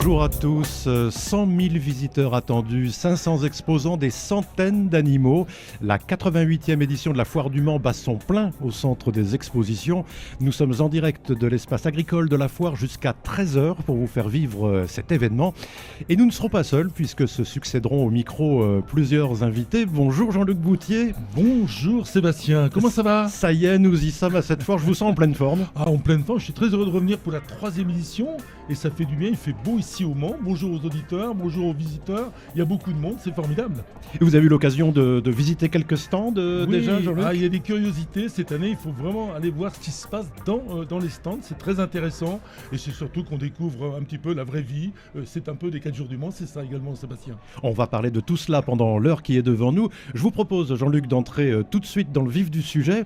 Bonjour à tous, 100 000 visiteurs attendus, 500 exposants, des centaines d'animaux. La 88e édition de la Foire du Mans bat son plein au centre des expositions. Nous sommes en direct de l'espace agricole de la Foire jusqu'à 13h pour vous faire vivre cet événement. Et nous ne serons pas seuls puisque se succéderont au micro plusieurs invités. Bonjour Jean-Luc Boutier. Bonjour Sébastien, comment ça va? Ça y est, nous y sommes à cette foire, je vous sens en pleine forme. Ah, en pleine forme, je suis très heureux de revenir pour la 3e édition et ça fait du bien, il fait beau ici au Mans. Bonjour aux auditeurs, bonjour aux visiteurs, il y a beaucoup de monde, c'est formidable. Et vous avez eu l'occasion de visiter quelques stands déjà, Jean-Luc? Il y a des curiosités cette année, il faut vraiment aller voir ce qui se passe dans les stands, c'est très intéressant et c'est surtout qu'on découvre un petit peu la vraie vie, c'est un peu des 4 jours du Mans, c'est ça également Sébastien. On va parler de tout cela pendant l'heure qui est devant nous. Je vous propose, Jean-Luc, d'entrer tout de suite dans le vif du sujet.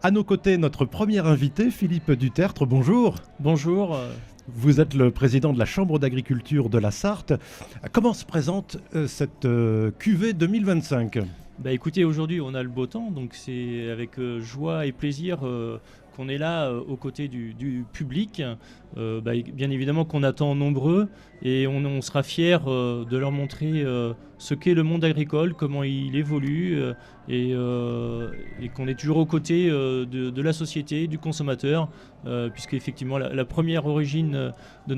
À nos côtés, notre premier invité, Philippe Dutertre, bonjour. Bonjour. Vous êtes le président de la Chambre d'agriculture de la Sarthe. Comment se présente cette cuvée 2025 ? Écoutez, aujourd'hui on a le beau temps, donc c'est avec joie et plaisir qu'on est là aux côtés du public. Bien évidemment qu'on attend nombreux et on sera fiers de leur montrer ce qu'est le monde agricole, comment il évolue et qu'on est toujours aux côtés de la société, du consommateur, puisque effectivement la première origine de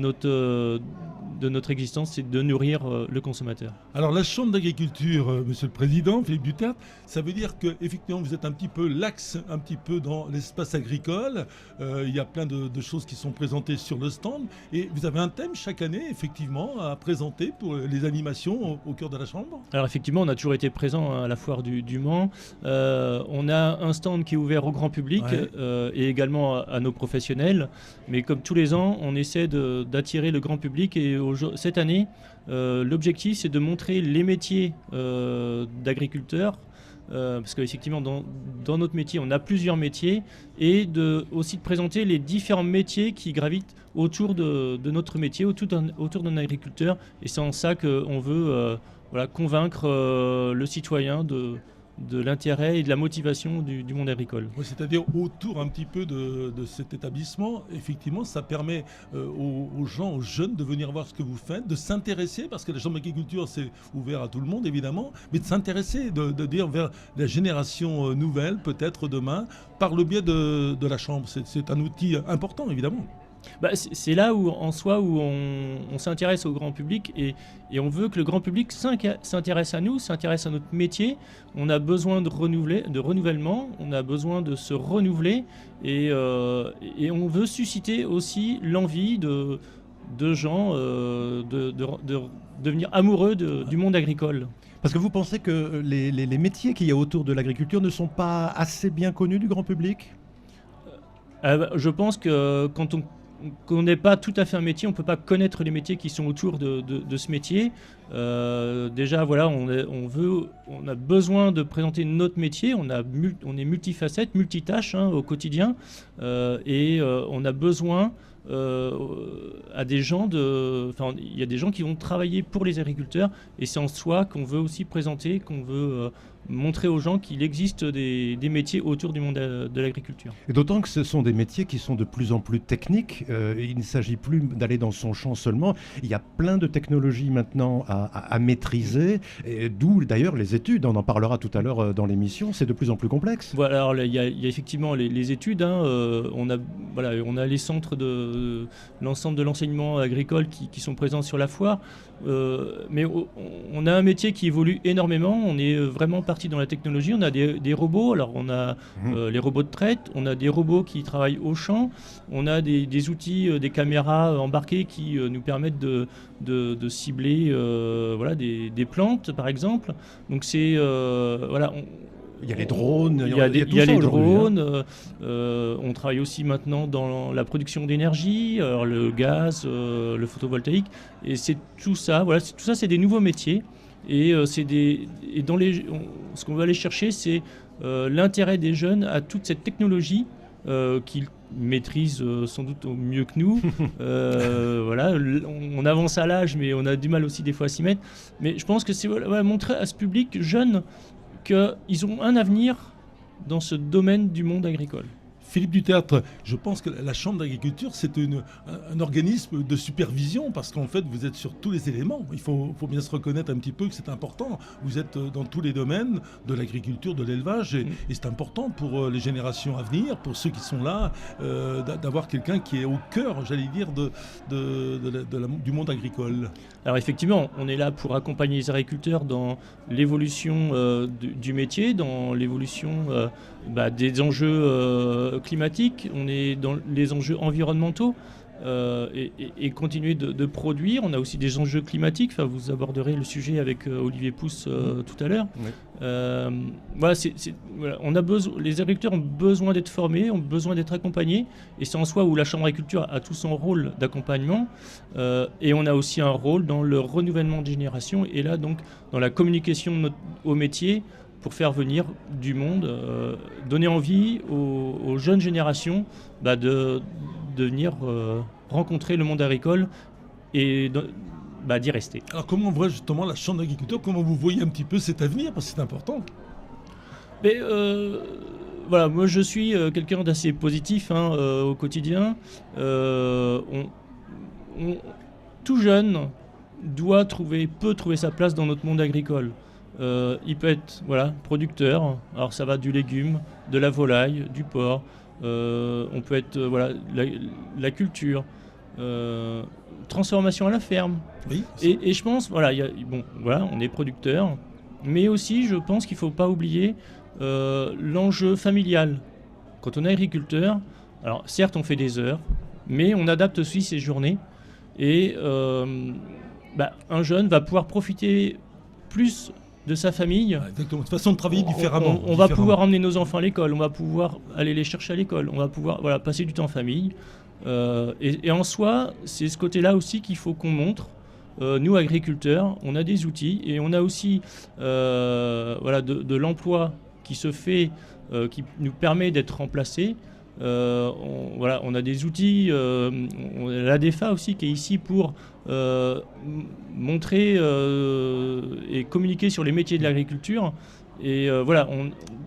notre existence, c'est de nourrir le consommateur. Alors la Chambre d'agriculture, Monsieur le Président, Philippe Dutertre, ça veut dire que effectivement vous êtes un petit peu l'axe, un petit peu dans l'espace agricole. Il y a plein de choses qui sont présentées sur le stand et vous avez un thème chaque année effectivement à présenter pour les animations au cœur de la Chambre. Alors effectivement, on a toujours été présent à la foire du Mans. On a un stand qui est ouvert au grand public, ouais. Et également à nos professionnels. Mais comme tous les ans, on essaie d'attirer le grand public. Et cette année, l'objectif, c'est de montrer les métiers d'agriculteurs. Parce qu'effectivement, dans notre métier, on a plusieurs métiers. Et aussi de présenter les différents métiers qui gravitent autour de notre métier, autour d'un agriculteur. Et c'est en ça qu'on veut... convaincre le citoyen de l'intérêt et de la motivation du monde agricole. Oui, c'est-à-dire autour un petit peu de cet établissement, effectivement, ça permet aux gens, aux jeunes de venir voir ce que vous faites, de s'intéresser, parce que la Chambre d'agriculture, c'est ouvert à tout le monde, évidemment, mais de s'intéresser, de dire vers la génération nouvelle, peut-être demain, par le biais de la Chambre. C'est un outil important, évidemment. C'est là où on s'intéresse au grand public et on veut que le grand public s'intéresse à nous, s'intéresse à notre métier. On a besoin de renouvellement, on a besoin de se renouveler et on veut susciter aussi l'envie de gens de devenir amoureux du monde agricole. Parce que vous pensez que les métiers qu'il y a autour de l'agriculture ne sont pas assez bien connus du grand public ? Je pense que quand on n'est pas tout à fait un métier, on ne peut pas connaître les métiers qui sont autour de ce métier. Déjà, voilà, on a besoin de présenter notre métier. On est multifacette, multitâche au quotidien. Et on a besoin à des gens il y a des gens qui vont travailler pour les agriculteurs. Et c'est en soi qu'on veut aussi présenter, qu'on veut montrer aux gens qu'il existe des métiers autour du monde de l'agriculture. Et d'autant que ce sont des métiers qui sont de plus en plus techniques. Il ne s'agit plus d'aller dans son champ seulement. Il y a plein de technologies maintenant à maîtriser, d'où d'ailleurs les études. On en parlera tout à l'heure dans l'émission. C'est de plus en plus complexe. Voilà, alors il y a effectivement les études. On a les centres de l'ensemble de l'enseignement agricole qui sont présents sur la foire. Mais on a un métier qui évolue énormément. On est vraiment parti dans la technologie. On a des robots. Alors on a les robots de traite. On a des robots qui travaillent au champ. On a des outils, des caméras embarquées qui nous permettent de cibler des plantes, par exemple. Donc c'est il y a les drones, il y a les drones. On travaille aussi maintenant dans la production d'énergie, le gaz, le photovoltaïque. Et c'est tout ça. Voilà, tout ça, c'est des nouveaux métiers. Et ce qu'on veut aller chercher, c'est l'intérêt des jeunes à toute cette technologie qu'ils maîtrisent sans doute au mieux que nous. On avance à l'âge, mais on a du mal aussi des fois à s'y mettre. Mais je pense que c'est montrer à ce public jeune qu'ils ont un avenir dans ce domaine du monde agricole. Philippe Dutertre, je pense que la Chambre d'agriculture, c'est un organisme de supervision, parce qu'en fait, vous êtes sur tous les éléments. Il faut bien se reconnaître un petit peu que c'est important. Vous êtes dans tous les domaines de l'agriculture, de l'élevage, et c'est important pour les générations à venir, pour ceux qui sont là, d'avoir quelqu'un qui est au cœur, j'allais dire, du monde agricole. Alors effectivement, on est là pour accompagner les agriculteurs dans l'évolution du métier, dans l'évolution des enjeux climatiques, on est dans les enjeux environnementaux et continuer de produire. On a aussi des enjeux climatiques, enfin, vous aborderez le sujet avec Olivier Pousse tout à l'heure. Oui. On a besoin, les agriculteurs ont besoin d'être formés, ont besoin d'être accompagnés, et c'est en soi où la Chambre d'agriculture a tout son rôle d'accompagnement, et on a aussi un rôle dans le renouvellement de génération, et là donc dans la communication au métier, pour faire venir du monde, donner envie aux jeunes générations de venir rencontrer le monde agricole et d'y rester. Alors comment on voit justement la Chambre d'agriculture, comment vous voyez un petit peu cet avenir, parce que c'est important? Mais, moi je suis quelqu'un d'assez positif au quotidien. Tout jeune peut trouver sa place dans notre monde agricole. Il peut être producteur, alors ça va du légume, de la volaille, du porc, on peut être la culture, transformation à la ferme. Oui, et je pense, on est producteur, mais aussi je pense qu'il ne faut pas oublier l'enjeu familial. Quand on est agriculteur, alors certes on fait des heures, mais on adapte aussi ses journées, et un jeune va pouvoir profiter plus de sa famille. Exactement, de façon de travailler différemment. On va pouvoir emmener nos enfants à l'école, on va pouvoir aller les chercher à l'école, on va pouvoir passer du temps en famille. Et en soi, c'est ce côté-là aussi qu'il faut qu'on montre. Nous, agriculteurs, on a des outils, et on a aussi de l'emploi qui se fait, qui nous permet d'être remplacés. On a des outils, on a l'ADEFA aussi qui est ici pour montrer et communiquer sur les métiers de l'agriculture, et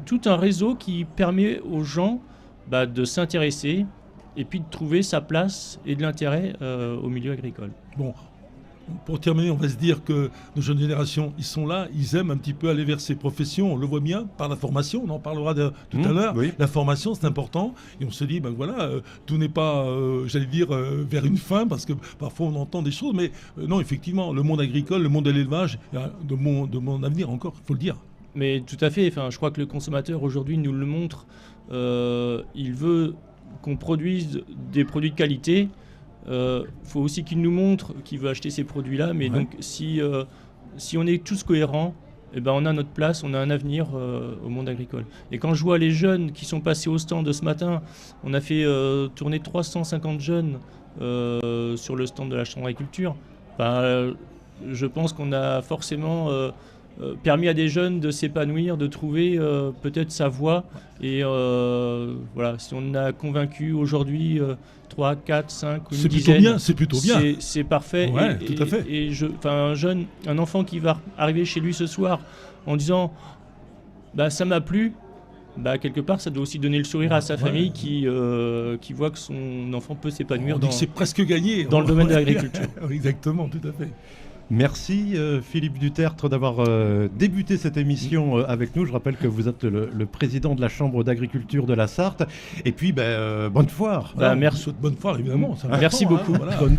tout un réseau qui permet aux gens de s'intéresser et puis de trouver sa place et de l'intérêt au milieu agricole. Bon. Pour terminer, on va se dire que nos jeunes générations, ils sont là, ils aiment un petit peu aller vers ces professions. On le voit bien par la formation, on en parlera tout à l'heure. Oui. La formation, c'est important. Et on se dit, tout n'est pas, vers une fin, parce que parfois on entend des choses. Mais non, effectivement, le monde agricole, le monde de l'élevage, de mon avenir encore, il faut le dire. Mais tout à fait. Enfin, je crois que le consommateur aujourd'hui nous le montre. Il veut qu'on produise des produits de qualité. Faut aussi qu'il nous montre qu'il veut acheter ces produits-là, mais donc si on est tous cohérents, on a notre place, on a un avenir au monde agricole. Et quand je vois les jeunes qui sont passés au stand de ce matin, on a fait tourner 350 jeunes sur le stand de la Chambre d'agriculture, je pense qu'on a forcément permis à des jeunes de s'épanouir, de trouver peut-être sa voie. Et si on a convaincu aujourd'hui 3, 4, 5 ou une dizaine, c'est plutôt bien. C'est parfait. Ouais, tout à fait. Et un enfant qui va arriver chez lui ce soir en disant ça m'a plu, quelque part ça doit aussi donner le sourire à sa famille qui voit que son enfant peut s'épanouir c'est presque gagné dans le domaine de l'agriculture. Exactement, tout à fait. Merci Philippe Dutertre d'avoir débuté cette émission avec nous. Je rappelle que vous êtes le président de la Chambre d'agriculture de la Sarthe. Et puis, bonne foire. Merci. Bonne foire, évidemment. Merci beaucoup.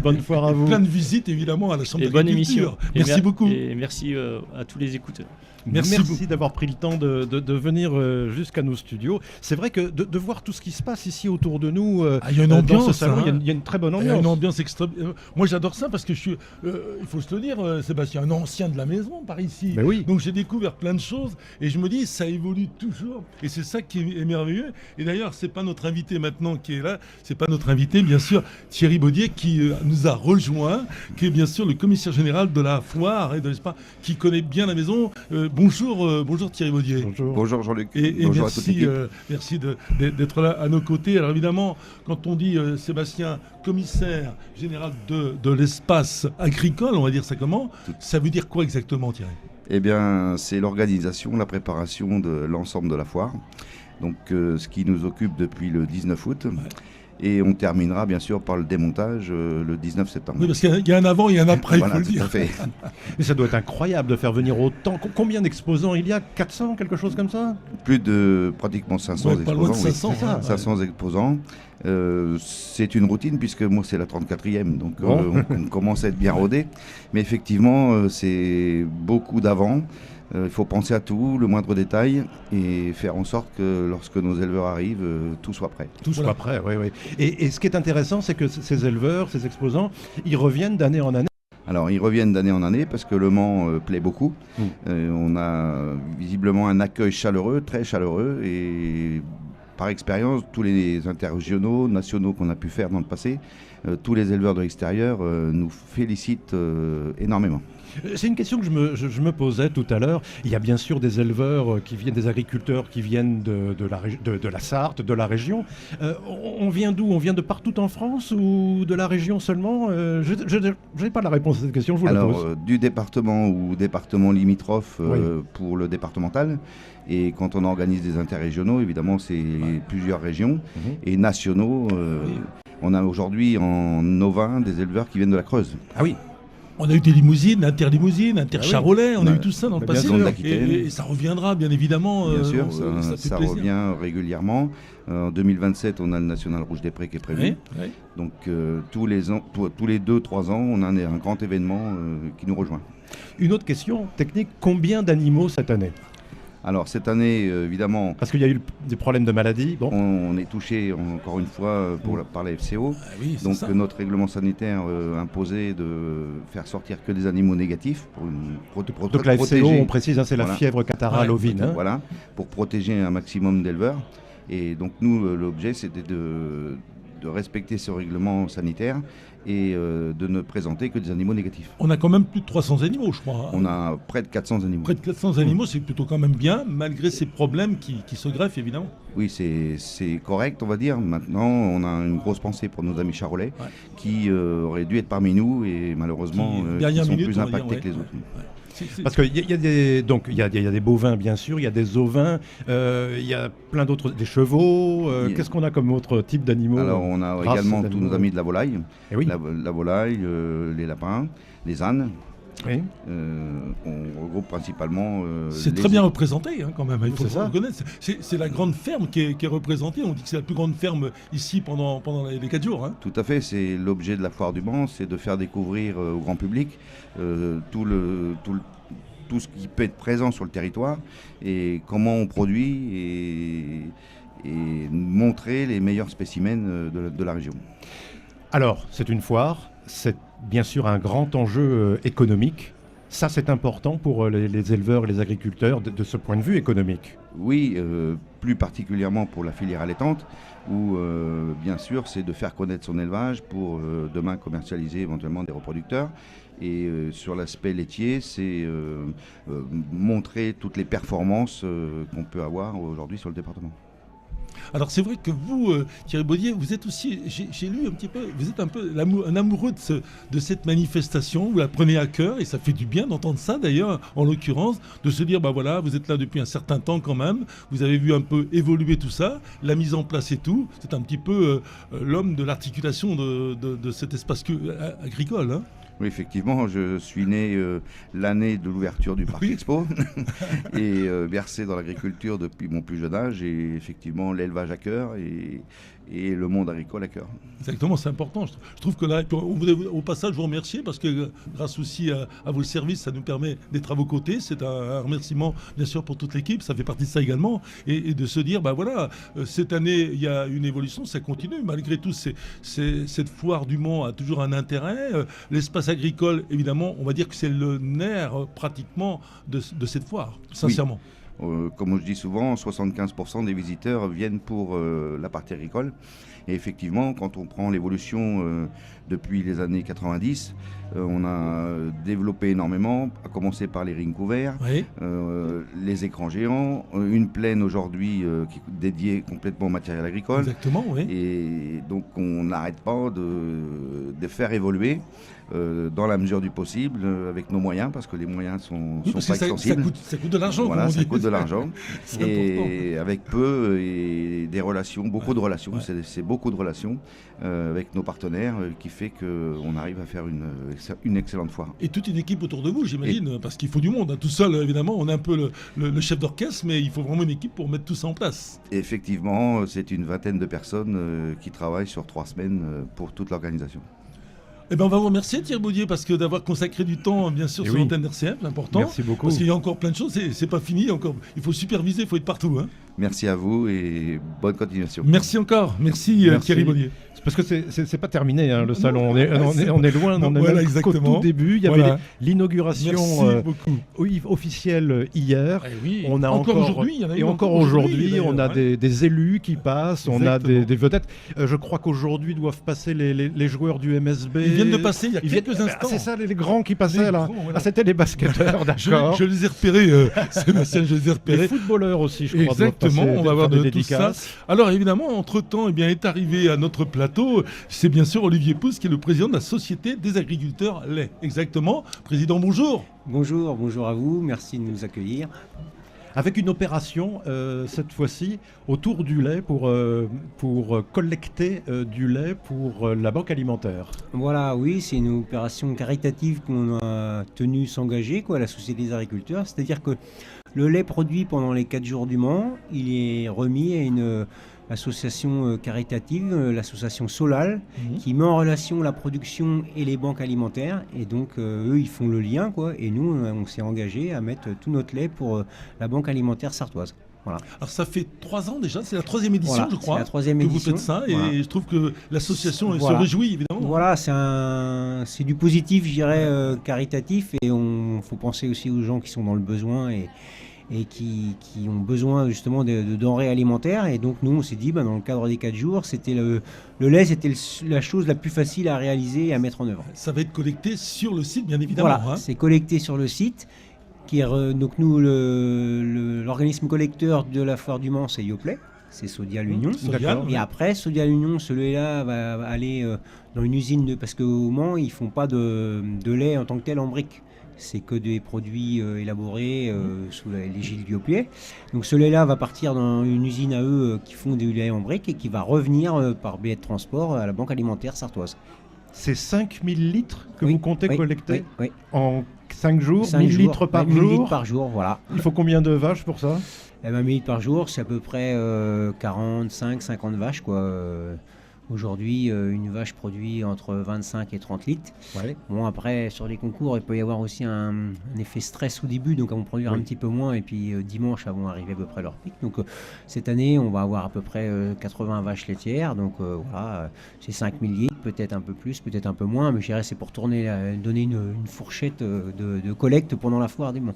Bonne foire à vous. Plein de visites, évidemment, à la Chambre d'agriculture. Bonne émission. Merci beaucoup. Et merci à tous les écouteurs. Merci d'avoir pris le temps de venir jusqu'à nos studios. C'est vrai que de voir tout ce qui se passe ici autour de nous, il y a une ambiance, dans ce salon, il y a une très bonne ambiance. Il y a une ambiance extrême. Moi, j'adore ça parce que je suis, il faut se le dire, Sébastien, un ancien de la maison par ici. Ben oui. Donc j'ai découvert plein de choses et je me dis, ça évolue toujours. Et c'est ça qui est merveilleux. Et d'ailleurs, c'est pas notre invité maintenant qui est là, c'est pas notre invité, bien sûr, Thierry Baudier, qui nous a rejoint, qui est bien sûr le commissaire général de la foire et de l'espace, qui connaît bien la maison. Bonjour Thierry Baudier. Bonjour Jean-Luc. Et merci d'être là à nos côtés. Alors évidemment, quand on dit Sébastien, commissaire général de l'espace agricole, on va dire ça comment ? Ça veut dire quoi exactement, Thierry ? Eh bien, c'est l'organisation, la préparation de l'ensemble de la foire. Donc, ce qui nous occupe depuis le 19 août. Ouais. Et on terminera bien sûr par le démontage le 19 septembre. Oui, parce qu'il y a un avant et un après, voilà, il faut le dire. Tout à fait. Mais ça doit être incroyable de faire venir autant. Combien d'exposants il y a? 400, quelque chose comme ça? Plus de pratiquement 500 exposants. Pas loin de 500, oui. 500 exposants. C'est une routine puisque moi c'est la 34e, donc on commence à être bien rodé. Mais effectivement, c'est beaucoup d'avant. Il faut penser à tout, le moindre détail, et faire en sorte que lorsque nos éleveurs arrivent, tout soit prêt. Tout soit prêt, oui, oui. Et ce qui est intéressant, c'est que ces éleveurs, ces exposants, ils reviennent d'année en année. Alors, ils reviennent d'année en année parce que Le Mans plaît beaucoup. On a visiblement un accueil chaleureux, très chaleureux, et par expérience, tous les interrégionaux, nationaux qu'on a pu faire dans le passé, tous les éleveurs de l'extérieur nous félicitent énormément. C'est une question que je me posais tout à l'heure. Il y a bien sûr des éleveurs qui viennent, des agriculteurs qui viennent de la Sarthe, de la région. On vient d'où? On vient de partout en France ou de la région seulement? Je n'ai pas la réponse à cette question, je vous la pose. Alors, du département ou département limitrophe pour le départemental. Et quand on organise des interrégionaux, évidemment, c'est plusieurs régions. Et nationaux, on a aujourd'hui en Novin des éleveurs qui viennent de la Creuse. Ah oui. On a eu des limousines, interlimousines, intercharolais, on a eu tout ça dans le passé. Et ça reviendra, bien évidément. Bien sûr, ça revient régulièrement. En 2027, on a le National Rouge des Prés qui est prévu. Oui. Donc tous les 2-3 ans, on a un grand événement qui nous rejoint. Une autre question technique, combien d'animaux cette année? Alors cette année, évidemment... Parce qu'il y a eu des problèmes de maladie. Bon. On est touché encore une fois par la FCO. Ah oui, donc notre règlement sanitaire imposait de faire sortir que des animaux négatifs. Donc la FCO, on précise, c'est la fièvre catarrhale ovine. Voilà, pour protéger un maximum d'éleveurs. Et donc nous, l'objet, c'était de respecter ce règlement sanitaire et de ne présenter que des animaux négatifs. On a quand même plus de 300 animaux, je crois. On a près de 400 animaux. Près de 400 animaux, c'est plutôt quand même bien, malgré ces problèmes qui se greffent, évidemment. Oui, c'est correct, on va dire. Maintenant, on a une grosse pensée pour nos amis charolais qui auraient dû être parmi nous et malheureusement qui sont plus impactés que les autres. Parce qu'il y a des bovins, bien sûr, il y a des ovins, il y a plein d'autres, des chevaux. Qu'est-ce qu'on a comme autre type d'animaux? Alors, on a également tous nos amis de la volaille, la volaille, les lapins, les ânes. Oui. On regroupe principalement... c'est très bien représenté quand même, il faut le reconnaître. C'est la grande ferme qui est représentée, on dit que c'est la plus grande ferme ici pendant les 4 jours. Tout à fait, c'est l'objet de la foire du Mans, c'est de faire découvrir au grand public tout ce qui peut être présent sur le territoire et comment on produit et montrer les meilleurs spécimens de la région. Alors, c'est une foire, c'est bien sûr un grand enjeu économique. Ça, c'est important pour les éleveurs et les agriculteurs de ce point de vue économique. Oui, plus particulièrement pour la filière allaitante, où bien sûr, c'est de faire connaître son élevage pour demain commercialiser éventuellement des reproducteurs. Et sur l'aspect laitier, c'est montrer toutes les performances qu'on peut avoir aujourd'hui sur le département. Alors c'est vrai que vous, Thierry Baudier, vous êtes aussi, j'ai lu un petit peu, vous êtes un peu un amoureux de cette manifestation, vous la prenez à cœur et ça fait du bien d'entendre ça d'ailleurs, en l'occurrence, de se dire, bah voilà, vous êtes là depuis un certain temps quand même, vous avez vu un peu évoluer tout ça, la mise en place et tout, c'est un petit peu l'homme de l'articulation de cet espace agricole. Hein. Oui, effectivement, je suis né l'année de l'ouverture du Parc Expo et bercé dans l'agriculture depuis mon plus jeune âge et effectivement l'élevage à cœur et le monde agricole à cœur. Exactement, c'est important. Je trouve que là, on voudrait au passage vous remercier parce que grâce aussi à vos services, ça nous permet d'être à vos côtés. C'est un remerciement bien sûr pour toute l'équipe, ça fait partie de ça également. Et de se dire, bah voilà, cette année, il y a une évolution, ça continue. Malgré tout, cette foire du Mans a toujours un intérêt. L'espace agricole, évidemment, on va dire que c'est le nerf pratiquement de cette foire, sincèrement. Comme je dis souvent, 75% des visiteurs viennent pour la partie agricole. Et effectivement, quand on prend l'évolution depuis les années 90, on a développé énormément, à commencer par les rings couverts, Oui. les écrans géants, une plaine aujourd'hui qui est dédiée complètement au matériel agricole. Exactement, oui. Et donc on n'arrête pas de faire évoluer dans la mesure du possible avec nos moyens, parce que les moyens sont Oui, parce pas que ça extensibles. coûte de l'argent, Voilà, comme on ça dit. coûte de l'argent. C'est Et avec peu et des relations, beaucoup de relations, Ouais. c'est beaucoup de relations avec nos partenaires qui fait qu'on arrive à faire une excellente foire. Et toute une équipe autour de vous, j'imagine, parce qu'il faut du monde. Hein. Tout seul, évidemment, on est un peu le chef d'orchestre, mais il faut vraiment une équipe pour mettre tout ça en place. Et effectivement, c'est une vingtaine de personnes qui travaillent sur 3 semaines pour toute l'organisation. Eh ben, on va vous remercier, Thierry Baudier, parce que d'avoir consacré du temps, bien sûr, Et sur oui. l'antenne d'RCF, c'est important. Merci beaucoup. Parce qu'il y a encore plein de choses, c'est pas fini. Encore, il faut superviser, il faut être partout. Hein. Merci à vous et bonne continuation. Merci encore. Merci. Merci. Thierry Baudier. C'est parce que c'est pas terminé, hein, le salon. On est loin, Non, on est voilà, même qu'au exactement. tout début. Il y avait Voilà. l'inauguration Merci beaucoup. officielle hier. Eh oui. On a encore aujourd'hui, il y en a eu et encore aujourd'hui, d'ailleurs, on a ouais. des élus qui passent, on a Exactement. des vedettes. Je crois qu'aujourd'hui doivent passer les joueurs du MSB. Ils viennent de passer il y a Ils viennent- quelques instants. C'est ça, les grands qui passaient Les là. grands, voilà. Ah, c'était les basketteurs, d'accord. Je les ai repérés, Sébastien, je les ai repérés. Les footballeurs aussi, je crois. doivent Exactement, passer, on va avoir faire de des tout ça. dédicaces. Alors évidemment, entre-temps, eh bien, est arrivé à notre plateau, c'est bien sûr Olivier Pousse, qui est le président de la Société des agriculteurs lait. Exactement. Président, bonjour. Bonjour à vous, merci de nous accueillir. Avec une opération, cette fois-ci, autour du lait pour collecter du lait pour la banque alimentaire. Voilà, oui, c'est une opération caritative qu'on a tenu s'engager, la Société des agriculteurs. C'est-à-dire que le lait produit pendant les 4 jours du Mans, il est remis à une association caritative, l'association Solal, qui met en relation la production et les banques alimentaires. Et donc, eux, ils font le lien, et nous, on s'est engagé à mettre tout notre lait pour la banque alimentaire sartoise. Voilà. Alors ça fait 3 ans déjà, c'est la 3e édition, Voilà, je crois, c'est la 3e que vous édition. faites ça. Voilà. Et je trouve que l'association elle Voilà. se réjouit, évidemment. Voilà, c'est du positif, je dirais, caritatif. Et il faut penser aussi aux gens qui sont dans le besoin et qui ont besoin justement de denrées alimentaires. Et donc nous, on s'est dit, dans le cadre des 4 jours, c'était le lait, c'était la chose la plus facile à réaliser et à mettre en œuvre. Ça va être collecté sur le site, bien évidemment. Voilà, hein. c'est collecté sur le site. Donc nous, l'organisme collecteur de la foire du Mans, c'est Yoplait, c'est Sodial Union. Sodial, Et après, Sodial Union, celui-là va aller dans une usine, parce qu'au Mans, ils ne font pas de lait en tant que tel en brique. C'est que des produits élaborés sous l'égide du Yoplait. Donc ce lait-là va partir dans une usine à eux qui font du lait en brique et qui va revenir par billet de transport à la banque alimentaire sartoise. C'est 5000 litres que Oui, vous comptez oui, collecter oui. en 5 jours, 5 1000 jours, litres par 1000 jour. litres par jour, voilà. Il faut combien de vaches pour ça? 1000 litres par jour, c'est à peu près 45-50 vaches, Aujourd'hui, une vache produit entre 25 et 30 litres. Ouais. Bon, après, sur les concours, il peut y avoir aussi un effet stress au début, donc elles vont produire un petit peu moins, et puis dimanche, elles vont arriver à peu près à leur pic. Donc cette année, on va avoir à peu près 80 vaches laitières, donc voilà, c'est 5000 litres, peut-être un peu plus, peut-être un peu moins, mais je dirais c'est pour donner une fourchette de collecte pendant la foire du Mans.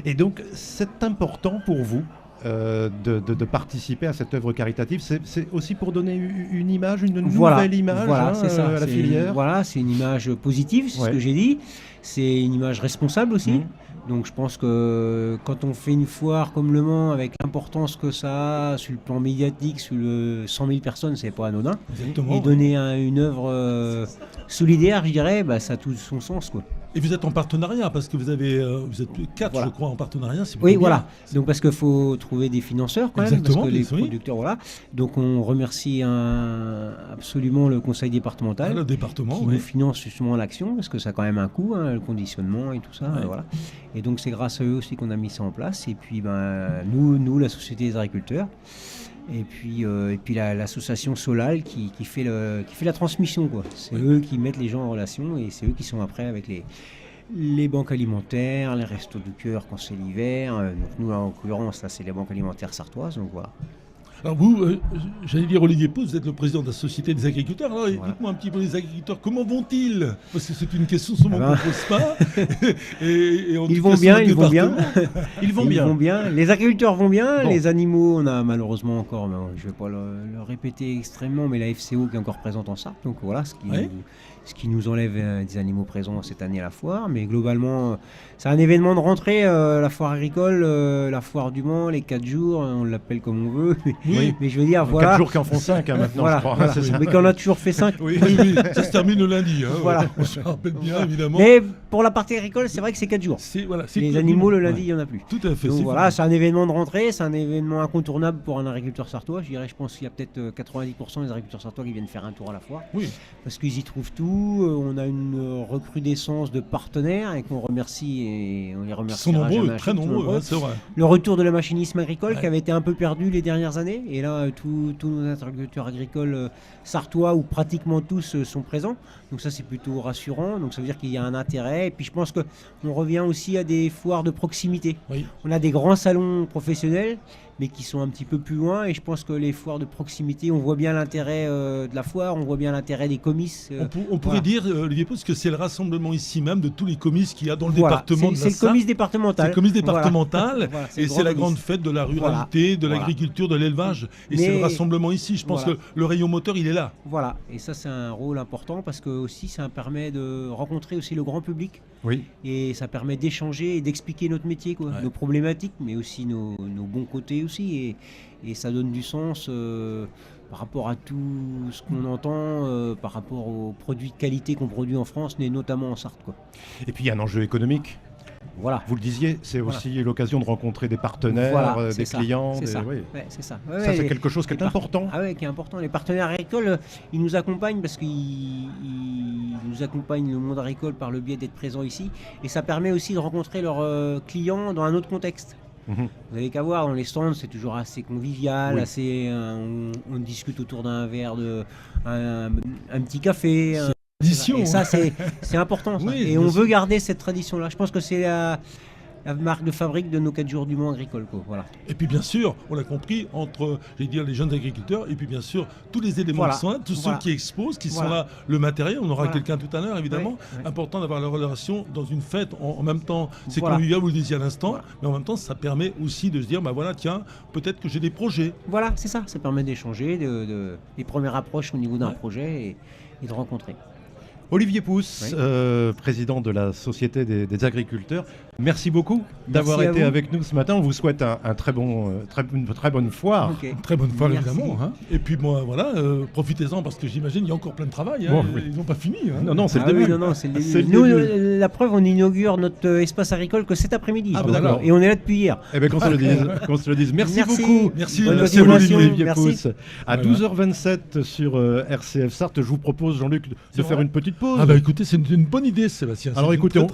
Et donc, c'est important pour vous de participer à cette œuvre caritative. C'est aussi pour donner une image, une nouvelle image c'est ça, à la filière. Voilà, c'est une image positive, c'est Ouais. ce que j'ai dit. C'est une image responsable aussi. Mmh. Donc je pense que quand on fait une foire comme Le Mans, avec l'importance que ça a sur le plan médiatique, sur le 100 000 personnes, c'est pas anodin. Exactement. Et donner une œuvre solidaire, je dirais, ça a tout son sens, Et vous êtes en partenariat, parce que vous êtes 4, Voilà. je crois, en partenariat. c'est Oui, plutôt voilà. bien. Donc parce qu'il faut trouver des financeurs quand même, Exactement, parce que les oui. producteurs, voilà. Donc on remercie absolument le conseil départemental. Ah, le département, qui oui. nous finance justement l'action, parce que ça a quand même un coût, le conditionnement et tout ça. Ouais. Voilà. Et donc c'est grâce à eux aussi qu'on a mis ça en place. Et puis nous, la Société des agriculteurs, et puis l'association Solal qui fait la transmission. C'est eux qui mettent les gens en relation, et c'est eux qui sont après avec les banques alimentaires, les restos du cœur quand c'est l'hiver. Donc nous, en l'occurrence, là, c'est les banques alimentaires sartoises. Donc voilà. Alors vous, j'allais dire Olivier Pousse, vous êtes le président de la Société des agriculteurs. Alors dites-moi un petit peu, les agriculteurs, comment vont-ils? Parce que c'est une question souvent qu'on ne pose pas. Ils vont bien. Ils vont bien. Les agriculteurs vont bien. Bon. Les animaux, on a malheureusement encore, mais je ne vais pas le répéter extrêmement, mais la FCO qui est encore présente en Sarthe. Donc voilà, ce qui nous enlève des animaux présents cette année à la foire. Mais globalement, c'est un événement de rentrée, la foire agricole, la foire du Mans, les 4 jours, on l'appelle comme on veut. Mais je veux dire, voilà. 4 jours qui en font 5 maintenant, je crois. Voilà. Mais qu'on a toujours fait 5. Oui, ça se termine le lundi. Voilà. On se rappelle bien, évidemment. Mais pour la partie agricole, c'est vrai que c'est 4 jours. C'est Les animaux, le lundi, il n'y en a plus. Tout à fait. Donc voilà, c'est un événement de rentrée, c'est un événement incontournable pour un agriculteur sartois. Je pense qu'il y a peut-être 90% des agriculteurs sartois qui viennent faire un tour à la foire. Oui. Parce qu'ils y trouvent tout. On a une recrudescence de partenaires et qu'on remercie et on les remercie. Ils sont nombreux, très nombreux, c'est vrai. Le retour de la machinisme agricole qui avait été un peu perdu les dernières années. Et là, tous nos agriculteurs agricoles sartois, ou pratiquement tous, sont présents. Donc ça, c'est plutôt rassurant. Donc ça veut dire qu'il y a un intérêt. Et puis je pense qu'on revient aussi à des foires de proximité. Oui. On a des grands salons professionnels, mais qui sont un petit peu plus loin. Et je pense que les foires de proximité, on voit bien l'intérêt de la foire, on voit bien l'intérêt des comices. On pourrait dire, Olivier Pousse, que c'est le rassemblement ici même de tous les comices qu'il y a dans le Voilà, département de la c'est le Sarthe. comice départemental. C'est le comice départemental. Voilà, et c'est la grande fête de la ruralité, de l'agriculture, de l'élevage. Et c'est le rassemblement ici. Je pense que le rayon moteur, il est là. Voilà, et ça c'est un rôle important parce que aussi ça permet de rencontrer aussi le grand public. Oui. Et ça permet d'échanger et d'expliquer notre métier, nos problématiques, mais aussi nos bons côtés aussi. Et ça donne du sens par rapport à tout ce qu'on entend, par rapport aux produits de qualité qu'on produit en France, mais notamment en Sarthe, quoi. Et puis il y a un enjeu économique. Voilà. Vous le disiez, c'est aussi l'occasion de rencontrer des partenaires, des clients. C'est ça. Oui. Ouais, c'est ça. Ça, c'est quelque chose qui est important. Ah ouais, qui est important. Les partenaires agricoles, ils nous accompagnent parce qu'ils nous accompagnent le monde agricole par le biais d'être présents ici. Et ça permet aussi de rencontrer leurs clients dans un autre contexte. Vous n'avez qu'à voir, dans les stands, c'est toujours assez convivial, assez, on discute autour d'un verre, un petit café. Et ça, c'est important. Ça. Et on veut garder cette tradition-là. Je pense que c'est la marque de fabrique de nos 4 jours du Mans agricoles. Voilà. Et puis bien sûr, on l'a compris, entre les jeunes agriculteurs et puis bien sûr tous les éléments de soins, tous ceux qui exposent, qui sont là, le matériel, on aura quelqu'un tout à l'heure évidemment. Important d'avoir la relation dans une fête, en même temps c'est convivial, vous le disiez à l'instant, mais en même temps ça permet aussi de se dire, tiens, peut-être que j'ai des projets. Voilà, c'est ça, ça permet d'échanger, des premières approches au niveau d'un projet et de rencontrer. Olivier Pousse, président de la Société des agriculteurs, merci beaucoup d'avoir été avec nous ce matin. On vous souhaite une très bonne foire. Une très bonne foire, évidemment. Et puis profitez-en parce que j'imagine qu'il y a encore plein de travail. Ils n'ont pas fini. Non, c'est le début. C'est le début. Nous, la preuve, on inaugure notre espace agricole que cet après-midi. Et on est là depuis hier. Eh bien, qu'on se le dise. Merci beaucoup. Merci Olivier Pousse. À 12h27 sur RCF Sarthe, je vous propose, Jean-Luc, de faire une petite pause. Écoutez, c'est une bonne idée, Sébastien. Alors écoutez, moi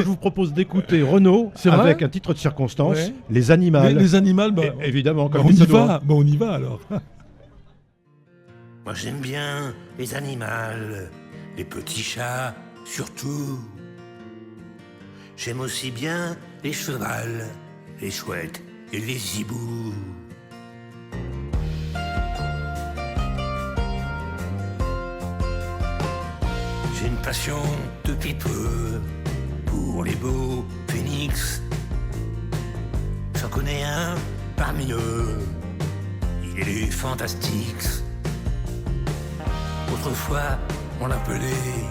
je vous propose d'écouter Renaud avec un titre de circonstance, Les Animaux. Les animaux, évidemment, comme on y va alors. Moi j'aime bien les animaux, les petits chats surtout. J'aime aussi bien les chevals, les chouettes et les hiboux. J'ai une passion depuis peu pour les beaux phénix. J'en connais un parmi eux, il est fantastique. Autrefois, on l'appelait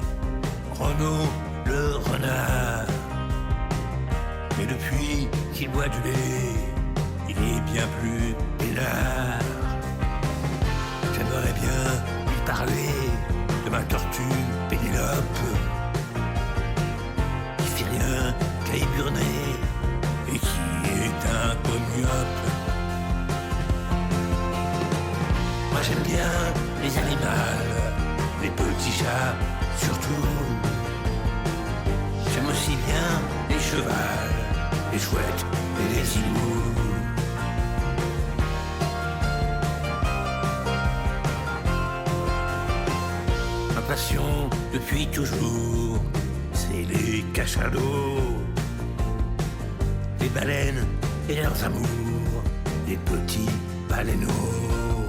Renaud le renard. Mais depuis qu'il boit du lait, il est bien plus peinard. J'aimerais bien lui parler de ma tortue Pénélope, qui fait rien qu'à éburner et qui est un peu myope. Moi j'aime bien les animaux, les petits chats surtout. J'aime aussi bien les chevals, les chouettes et les hiboux. Ma passion depuis toujours, c'est les cachalots, les baleines et leurs amours, les petits baleineaux.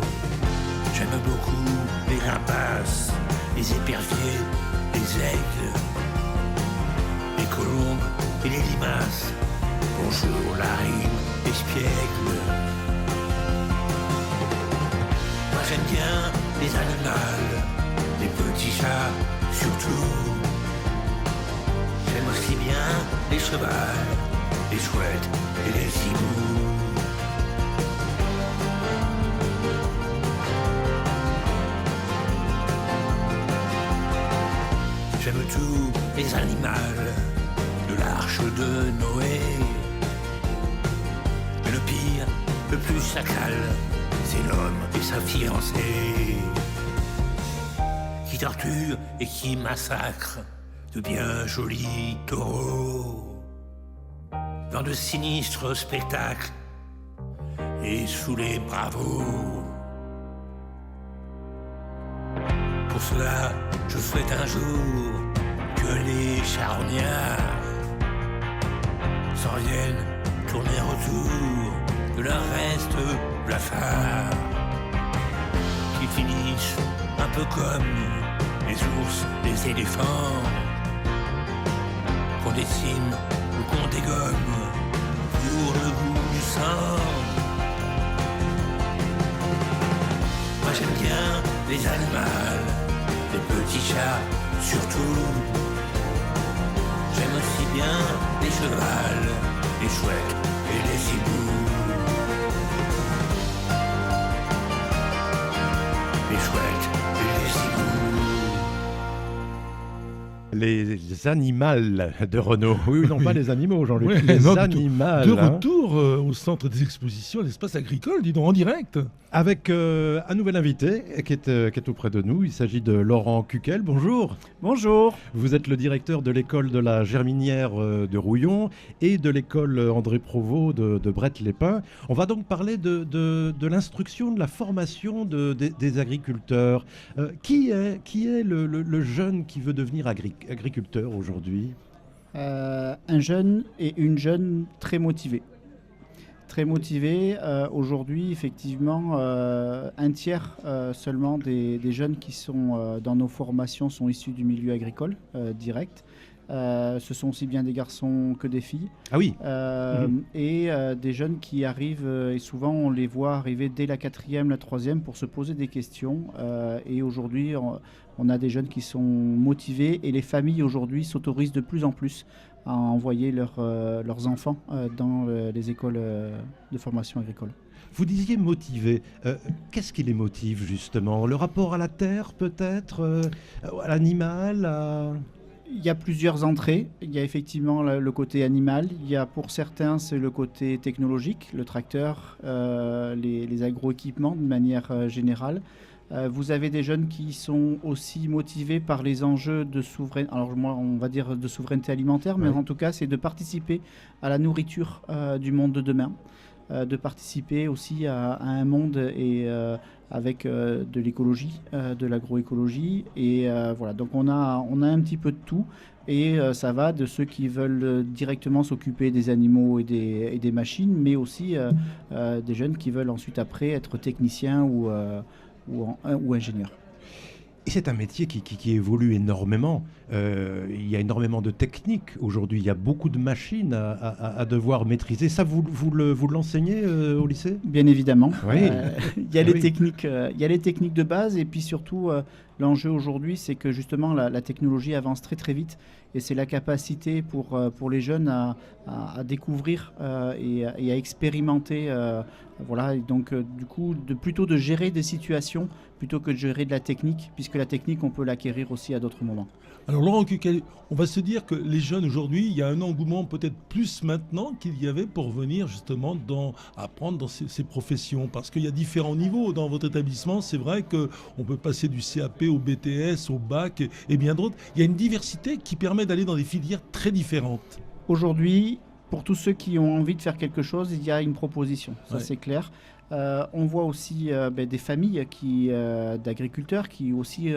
J'aime beaucoup les rapaces, les éperviers, les aigles, les colombes et les limaces. Bonjour la rime, espiègle. Moi j'aime bien les animaux, les petits chats surtout. J'aime aussi bien les chevals, les chouettes et les hiboux. J'aime tous les animaux de l'arche de Noé. Mais le pire, le plus chacal, c'est l'homme et sa fiancée, qui torture et qui massacre de bien jolis taureaux dans de sinistres spectacles et sous les bravos. Pour cela, je souhaite un jour que les charognards s'en viennent tourner autour de leur reste blafard, qui finissent un peu comme les ours, les éléphants, qu'on dessine ou qu'on dégomme pour le goût du sang. Moi j'aime bien les animaux, les petits chats surtout. J'aime aussi bien les chevals, les chouettes et les hiboux. Les chouettes et les hiboux. Les animaux de Renaud. Oui, non pas les animaux, Jean-Luc. Ouais, les non, animaux. De retour au centre des expositions, à l'espace agricole, dis donc, en direct. Avec un nouvel invité qui est auprès de nous. Il s'agit de Laurent Cuquel. Bonjour. Bonjour. Vous êtes le directeur de l'école de la Germinière de Rouillon et de l'école André Provost de Brette-les-Pins. On va donc parler de l'instruction, de la formation des agriculteurs. Qui est le jeune qui veut devenir agriculteur aujourd'hui ? Un jeune et une jeune très motivés. Très motivés. Aujourd'hui, effectivement, un tiers seulement des jeunes qui sont dans nos formations sont issus du milieu agricole direct. Ce sont aussi bien des garçons que des filles. Ah oui. Et des jeunes qui arrivent, et souvent on les voit arriver dès la 4e, la 3e pour se poser des questions. Et aujourd'hui, on a des jeunes qui sont motivés et les familles aujourd'hui s'autorisent de plus en plus à envoyer leurs enfants dans les écoles de formation agricole. Vous disiez motivé. Qu'est-ce qui les motive justement ? Le rapport à la terre peut-être ? À l'animal Il y a plusieurs entrées. Il y a effectivement le côté animal. Il y a pour certains, c'est le côté technologique, le tracteur, les agroéquipements de manière générale. Vous avez des jeunes qui sont aussi motivés par les enjeux de souveraineté. Alors moi, on va dire de souveraineté alimentaire, mais en tout cas, c'est de participer à la nourriture du monde de demain. De participer aussi à un monde et avec de l'écologie, de l'agroécologie. Et voilà, donc on a un petit peu de tout. Et ça va de ceux qui veulent directement s'occuper des animaux et des machines, mais aussi des jeunes qui veulent ensuite après être techniciens ou ingénieurs. Et c'est un métier qui évolue énormément. Il y a énormément de techniques aujourd'hui. Il y a beaucoup de machines à devoir maîtriser. Ça, vous l'enseignez au lycée ? Bien évidemment. Oui. Il y a les techniques de base. Et puis surtout, l'enjeu aujourd'hui, c'est que justement, la technologie avance très très vite. Et c'est la capacité pour les jeunes à découvrir et à expérimenter. Voilà. Et donc, du coup, plutôt de gérer des situations plutôt que de gérer de la technique, puisque la technique, on peut l'acquérir aussi à d'autres moments. Alors Laurent Cuquel, on va se dire que les jeunes aujourd'hui, il y a un engouement peut-être plus maintenant qu'il y avait pour venir justement apprendre dans ces professions, parce qu'il y a différents niveaux dans votre établissement. C'est vrai qu'on peut passer du CAP au BTS, au bac et bien d'autres. Il y a une diversité qui permet d'aller dans des filières très différentes. Aujourd'hui, pour tous ceux qui ont envie de faire quelque chose, il y a une proposition, ça c'est clair. On voit aussi des familles d'agriculteurs qui aussi,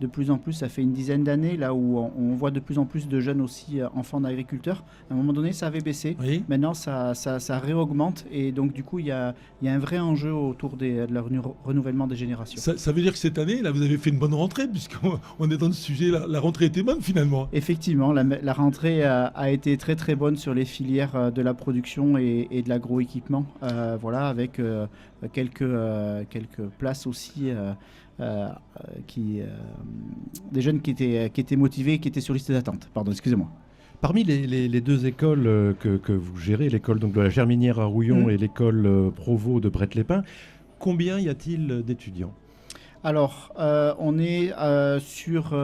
de plus en plus, ça fait une dizaine d'années, là où on voit de plus en plus de jeunes aussi enfants d'agriculteurs. À un moment donné, ça avait baissé. Oui. Maintenant, ça réaugmente. Et donc, du coup, il y a un vrai enjeu autour de leur renouvellement des générations. Ça veut dire que cette année, là, vous avez fait une bonne rentrée, puisqu'on est dans le sujet, la rentrée était bonne finalement. Effectivement, la rentrée a été très très bonne sur les filières de la production et de l'agroéquipement. Voilà, avec quelques places aussi, des jeunes qui étaient motivés, qui étaient sur liste d'attente. Pardon, excusez-moi. Parmi les deux écoles que vous gérez, l'école donc de la Germinière à Rouillon et l'école Provo de Brett-les-Pins, combien y a-t-il d'étudiants ? Alors, on est sur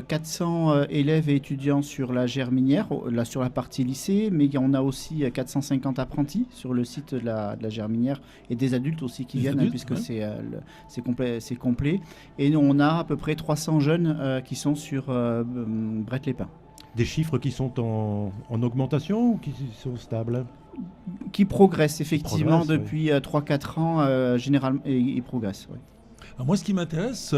400 élèves et étudiants sur la Germinière, là, sur la partie lycée, mais on a aussi 450 apprentis sur le site de la Germinière et des adultes aussi qui viennent, puisque c'est complet. Et nous, on a à peu près 300 jeunes qui sont sur Brett-les-Pins. Des chiffres qui sont en augmentation ou qui sont stables ? Qui progressent effectivement Qui progressent, depuis 3-4 ans, généralement, et ils progressent. Oui. Alors moi, ce qui m'intéresse,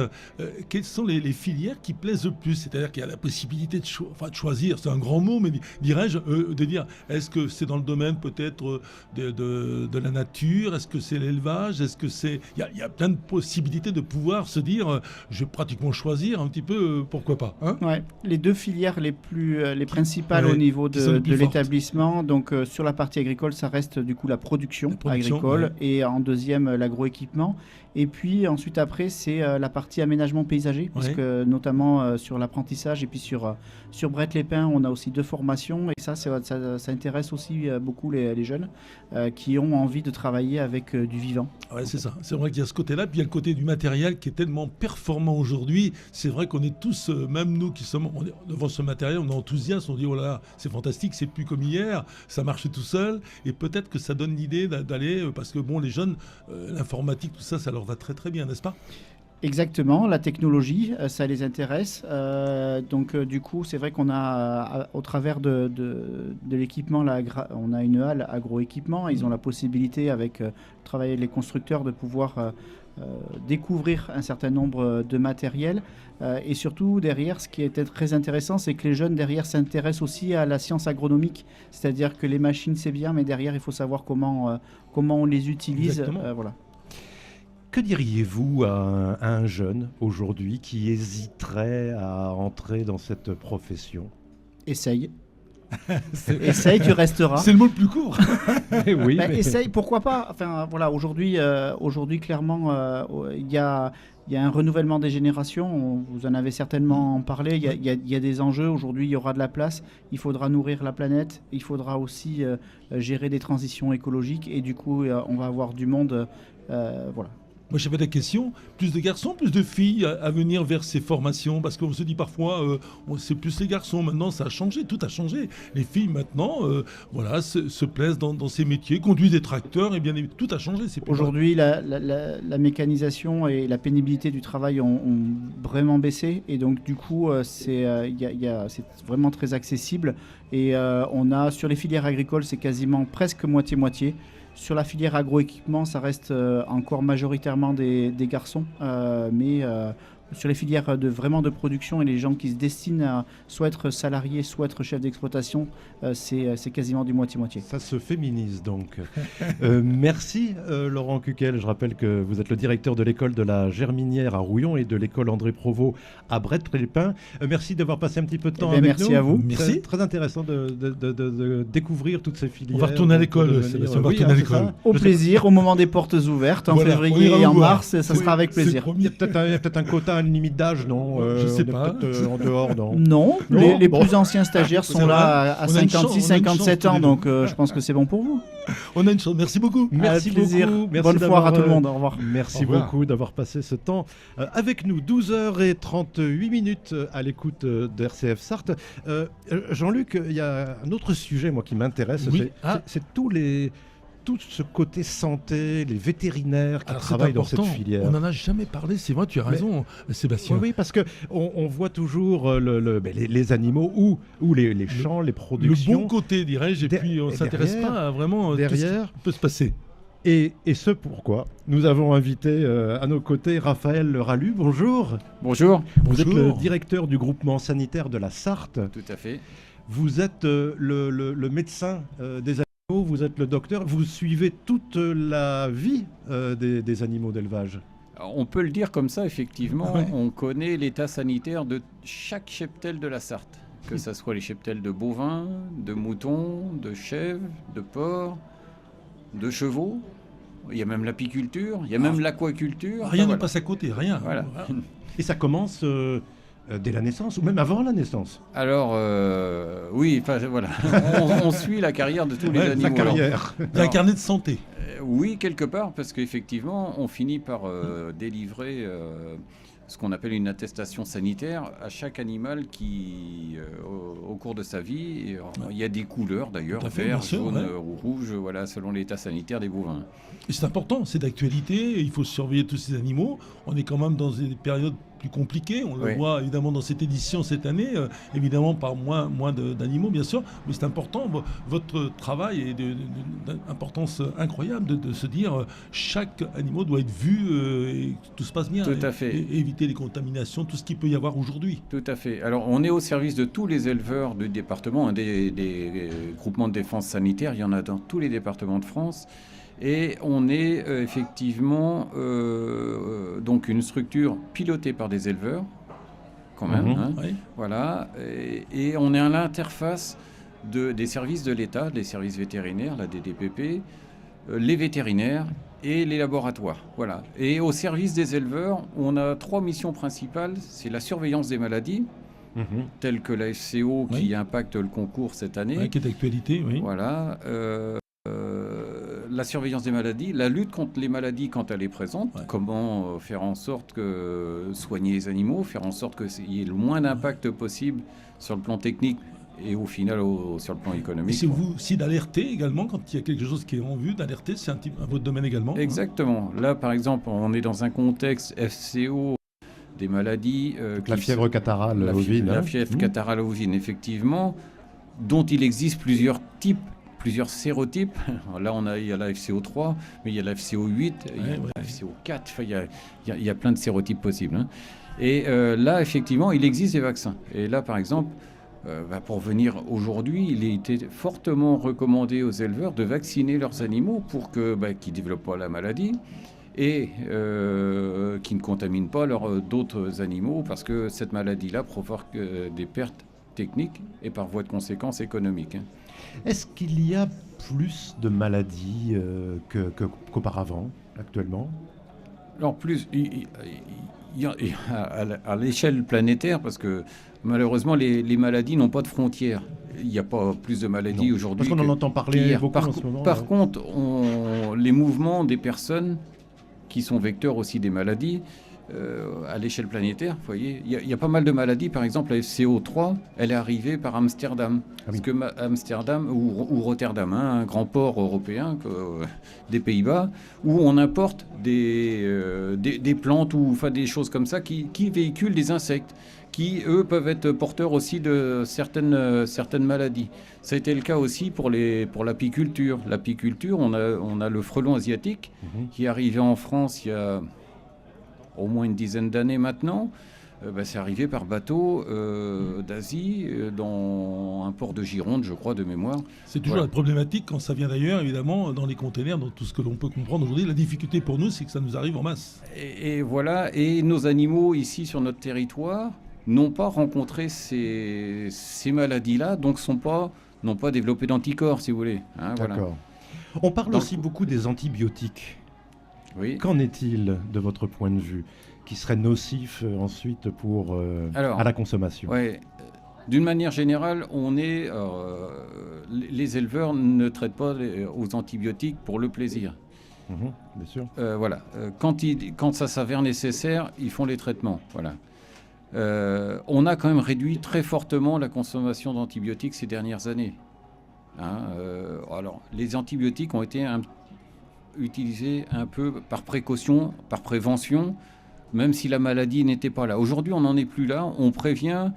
quelles sont les filières qui plaisent le plus ? C'est-à-dire qu'il y a la possibilité de choisir, c'est un grand mot, mais dirais-je, de dire, est-ce que c'est dans le domaine peut-être de la nature ? Est-ce que c'est l'élevage ? Est-ce que c'est... Il y a plein de possibilités de pouvoir se dire, je vais pratiquement choisir un petit peu, pourquoi pas, hein ? Ouais, les deux filières les principales au niveau de l'établissement, donc sur la partie agricole, ça reste du coup la production agricole, et en deuxième, l'agroéquipement. Et puis ensuite après c'est la partie aménagement paysager, parce que notamment sur l'apprentissage et puis sur Brett-les-Pins on a aussi 2 formations, et ça intéresse aussi beaucoup les jeunes qui ont envie de travailler avec du vivant. Ouais, c'est ça, c'est vrai qu'il y a ce côté-là, puis il y a le côté du matériel qui est tellement performant aujourd'hui. C'est vrai qu'on est tous, même nous qui sommes devant ce matériel, on est enthousiastes, on dit oh là là, c'est fantastique, c'est plus comme hier, ça marche tout seul, et peut-être que ça donne l'idée d'aller, parce que bon, les jeunes, l'informatique, tout ça, ça leur va très très bien, n'est-ce pas ? Exactement, la technologie, ça les intéresse. Donc du coup, c'est vrai qu'on a, au travers de l'équipement, on a une halle agroéquipement. Ils ont la possibilité, avec travailler les constructeurs, de pouvoir découvrir un certain nombre de matériels. Et surtout, derrière, ce qui est très intéressant, c'est que les jeunes, derrière, s'intéressent aussi à la science agronomique. C'est-à-dire que les machines, c'est bien, mais derrière, il faut savoir comment on les utilise. Voilà. Que diriez-vous à un jeune aujourd'hui qui hésiterait à entrer dans cette profession ? Essaye. Essaye, tu resteras. C'est le mot le plus court. Oui, essaye, pourquoi pas. Enfin, voilà, aujourd'hui, clairement, il y a un renouvellement des générations. Vous en avez certainement parlé. Il y a des enjeux. Aujourd'hui, il y aura de la place. Il faudra nourrir la planète. Il faudra aussi gérer des transitions écologiques. Et du coup, on va avoir du monde. Voilà. Moi, j'avais la question, plus de garçons, plus de filles à venir vers ces formations ? Parce qu'on se dit parfois, c'est plus les garçons. Maintenant, ça a changé, tout a changé. Les filles, maintenant, se plaisent dans ces métiers, conduisent des tracteurs, et bien tout a changé. Aujourd'hui, la mécanisation et la pénibilité du travail ont vraiment baissé. Et donc, du coup, c'est vraiment très accessible. Et on a, sur les filières agricoles, c'est quasiment presque moitié-moitié. Sur la filière agroéquipement, ça reste encore majoritairement des garçons, mais sur les filières vraiment de production et les gens qui se destinent à soit être salariés, soit être chefs d'exploitation, c'est quasiment du moitié-moitié. Ça se féminise donc. Merci Laurent Cuquel. Je rappelle que vous êtes le directeur de l'école de la Germinière à Rouillon et de l'école André Provo à Brett-les-Pins. Merci d'avoir passé un petit peu de temps avec merci nous. À vous. Merci. Très intéressant de découvrir toutes ces filières. On va retourner à l'école. Au plaisir, au moment des portes ouvertes, en février et en mars, ça sera avec plaisir. Il y a peut-être un quota, une limite d'âge, non je sais pas. En dehors, non. Non, les plus anciens stagiaires sont là à 56, 57 ans, donc je pense que c'est bon pour vous. On a une chance. Merci beaucoup. Merci beaucoup. Merci Bonne foire à tout le monde. Au revoir. Merci beaucoup d'avoir passé ce temps avec nous. 12h38 à l'écoute de RCF Sarthe. Jean-Luc, il y a un autre sujet, moi, qui m'intéresse. Oui. C'est tout ce côté santé, les vétérinaires qui travaillent dans cette filière. On n'en a jamais parlé, c'est vrai, tu as raison, Sébastien. Oui, parce qu'on voit toujours les animaux ou les champs, les productions. Le bon côté, dirais-je, et puis on ne s'intéresse pas à vraiment derrière, tout ce qui peut se passer. Et ce pourquoi nous avons invité à nos côtés Raphaël Ralu. Bonjour. Bonjour. Vous êtes le directeur du groupement sanitaire de la Sarthe. Tout à fait. Vous êtes le médecin des animaux, vous êtes le docteur. Vous suivez toute la vie des animaux d'élevage. On peut le dire comme ça, effectivement. Ouais. On connaît l'état sanitaire de chaque cheptel de la Sarthe. Que ce soit les cheptels de bovins, de moutons, de chèvres, de porcs, de chevaux. Il y a même l'apiculture, il y a même l'aquaculture. Rien ne voilà. passe à côté, rien. Voilà. Et ça commence dès la naissance ou même avant la naissance. Alors, oui, voilà. on suit la carrière de tous les Ouais, animaux. La carrière. Il y a un carnet de santé. Oui, quelque part, parce qu'effectivement, on finit par délivrer ce qu'on appelle une attestation sanitaire à chaque animal qui, au cours de sa vie, il y a des couleurs d'ailleurs, Tout à fait, vert, bien sûr, jaune ouais. ou rouge, voilà, selon l'état sanitaire des bovins. Et c'est important, c'est d'actualité, il faut surveiller tous ces animaux. On est quand même dans des périodes plus compliquées, on le Oui. voit évidemment dans cette édition cette année, évidemment par moins d'animaux bien sûr, mais c'est important, votre travail est d'importance incroyable de se dire chaque animal doit être vu et que tout se passe bien. Tout à fait. Et éviter les contaminations, tout ce qu'il peut y avoir aujourd'hui. Tout à fait. Alors, on est au service de tous les éleveurs du département, hein, des groupements de défense sanitaire, il y en a dans tous les départements de France. Et on est effectivement donc une structure pilotée par des éleveurs, quand même. Mhm. Hein, Ouais. voilà. Et on est à l'interface des services de l'État, des services vétérinaires, la DDPP, les vétérinaires et les laboratoires. Voilà. Et au service des éleveurs, on a 3 missions principales. C'est la surveillance des maladies, Mhm. telles que la FCO Oui. qui impacte le concours cette année. Ouais, qui est d'actualité, oui. Voilà. La surveillance des maladies, la lutte contre les maladies quand elle est présente, Ouais. comment faire en sorte que soigner les animaux, faire en sorte qu'il y ait le moins d'impact possible sur le plan technique et au final sur le plan Et économique. c'est vous aussi d'alerter également quand il y a quelque chose qui est en vue, d'alerter, c'est un votre domaine également. hein. Exactement. Là, par exemple, on est dans un contexte FCO des maladies. La fièvre catarrhale ovine. La hein. fièvre Mhm. catarrhale ovine, effectivement, dont il existe plusieurs types, plusieurs sérotypes. Là, il y a la FCO3, mais il y a la FCO8, il y a Ouais, la FCO4, enfin, il y a plein de sérotypes possibles. Hein. Et là, effectivement, il existe des vaccins. Et là, par exemple, pour venir aujourd'hui, il a été fortement recommandé aux éleveurs de vacciner leurs animaux pour qu'ils ne développent pas la maladie et qui ne contaminent pas d'autres animaux parce que cette maladie-là provoque des pertes techniques et par voie de conséquence économiques. Hein. Est-ce qu'il y a plus de maladies qu'auparavant, actuellement? Alors plus, il y a à l'échelle planétaire, parce que malheureusement les maladies n'ont pas de frontières. Il n'y a pas plus de maladies Non, aujourd'hui. parce qu'on en entend parler qu'hier. beaucoup en ce moment. Par contre, les mouvements des personnes qui sont vecteurs aussi des maladies, à l'échelle planétaire, vous voyez, il y a pas mal de maladies. Par exemple, la FCO3, elle est arrivée par Amsterdam. Ah oui. Parce que Amsterdam ou Rotterdam, hein, un grand port européen des Pays-Bas, où on importe des plantes ou enfin, des choses comme ça qui véhiculent des insectes, qui, eux, peuvent être porteurs aussi de certaines maladies. Ça a été le cas aussi pour l'apiculture. L'apiculture, on a le frelon asiatique qui est arrivé en France il y a au moins une dizaine d'années maintenant. C'est arrivé par bateau d'Asie, dans un port de Gironde, je crois, de mémoire. C'est toujours Voilà. la problématique quand ça vient d'ailleurs, évidemment, dans les containers, dans tout ce que l'on peut comprendre aujourd'hui. La difficulté pour nous, c'est que ça nous arrive en masse. Et voilà, et nos animaux ici sur notre territoire n'ont pas rencontré ces maladies-là, donc n'ont pas développé d'anticorps, si vous voulez. Hein, voilà. D'accord. On parle Donc- aussi beaucoup des antibiotiques. Oui. Qu'en est-il de votre point de vue, qui serait nocif ensuite Alors, à la consommation? Ouais. D'une manière générale, les éleveurs ne traitent pas aux antibiotiques pour le plaisir. Mhm, bien sûr. Voilà. Quand ça s'avère nécessaire, ils font les traitements. Voilà. On a quand même réduit très fortement la consommation d'antibiotiques ces dernières années. Hein, alors, les antibiotiques ont été utilisés un peu par précaution, par prévention, même si la maladie n'était pas là. Aujourd'hui, on n'en est plus là. On prévient,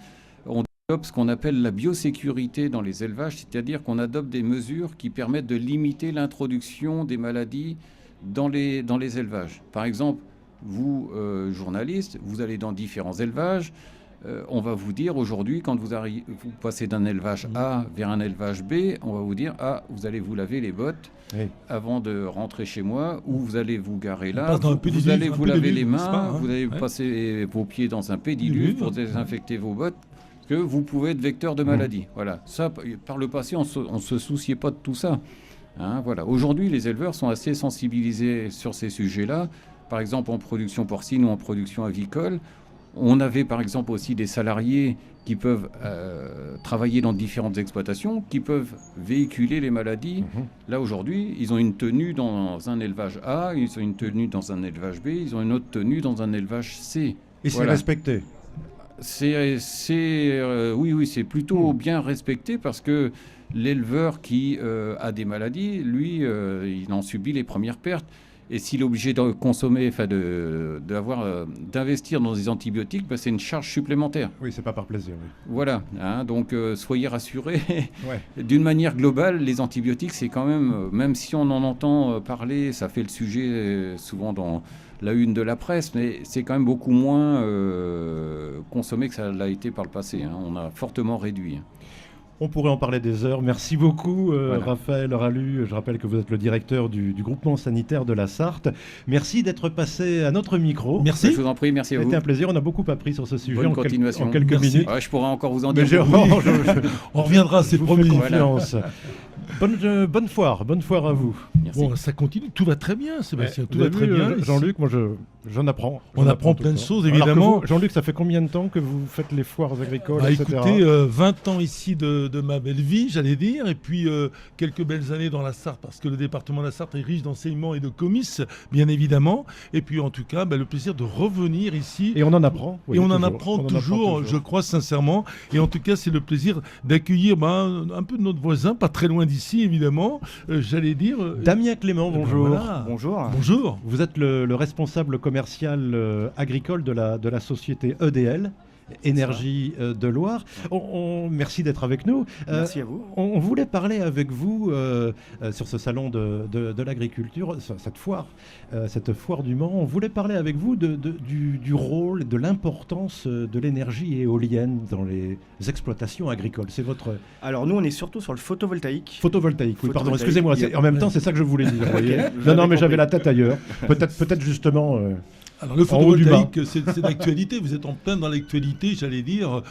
on ce qu'on appelle la biosécurité dans les élevages, c'est-à-dire qu'on adopte des mesures qui permettent de limiter l'introduction des maladies dans les élevages. Par exemple, vous, journalistes, vous allez dans différents élevages, on va vous dire aujourd'hui, quand vous passez d'un élevage A vers un élevage B, on va vous dire, vous allez vous laver les bottes avant de rentrer chez moi, ou vous allez vous garer là, vous allez vous laver les mains, vous allez passer vos pieds dans un pédiluve pour désinfecter vos bottes, que vous pouvez être vecteur de maladie. Voilà. Ça, par le passé, on se souciait pas de tout ça. Voilà. Aujourd'hui, les éleveurs sont assez sensibilisés sur ces sujets-là. Par exemple, en production porcine ou en production avicole, on avait par exemple aussi des salariés qui peuvent travailler dans différentes exploitations, qui peuvent véhiculer les maladies. Là, aujourd'hui, ils ont une tenue dans un élevage A, ils ont une tenue dans un élevage B, ils ont une autre tenue dans un élevage C. Et c'est respecté. Oui, c'est plutôt bien respecté parce que l'éleveur qui a des maladies, lui, il en subit les premières pertes. Et s'il est obligé de consommer, d'investir dans des antibiotiques, c'est une charge supplémentaire. Oui, c'est pas par plaisir. Oui. Voilà. Donc, soyez rassurés. D'une manière globale, les antibiotiques, c'est quand même si on en entend parler, ça fait le sujet souvent dans la une de la presse, mais c'est quand même beaucoup moins consommé que ça l'a été par le passé. On a fortement réduit. On pourrait en parler des heures. Merci beaucoup, Raphaël Ralu. Je rappelle que vous êtes le directeur du groupement sanitaire de la Sarthe. Merci d'être passé à notre micro. Merci. Je vous en prie, merci à vous. C'était un plaisir. On a beaucoup appris sur ce sujet en quelques minutes. Je pourrais encore vous en dire. On reviendra, c'est promis. Confiance. Bonne foire à vous. Merci. Bon, ça continue, tout va très bien, Sébastien, tout va très bien. Jean-Luc, moi j'en apprends. On apprend plein de choses, évidemment. Jean-Luc, ça fait combien de temps que vous faites les foires agricoles, etc. Écoutez, 20 ans ici de ma belle vie, j'allais dire, et puis quelques belles années dans la Sarthe, parce que le département de la Sarthe est riche d'enseignements et de comices, bien évidemment. Et puis en tout cas, le plaisir de revenir ici. Et on en apprend. Oui, on en apprend toujours, je crois sincèrement. Et en tout cas, c'est le plaisir d'accueillir un peu de notre voisin, pas très loin d'ici, évidemment. J'allais dire... Damien Clément, bonjour. Voilà. Bonjour. Bonjour. Vous êtes le responsable commercial agricole de la société EDL, Énergie de Loire. Merci d'être avec nous. Merci à vous. On voulait parler avec vous sur ce salon de l'agriculture, cette foire du Mans. On voulait parler avec vous du rôle, de l'importance de l'énergie éolienne dans les exploitations agricoles. C'est votre... Alors nous, on est surtout sur le photovoltaïque. Photovoltaïque, oui, pardon, excusez-moi. En même temps, c'est ça que je voulais dire. Non, mais j'avais la tête ailleurs. Peut-être justement... Alors le photovoltaïque, c'est d'actualité, vous êtes en plein dans l'actualité, j'allais dire,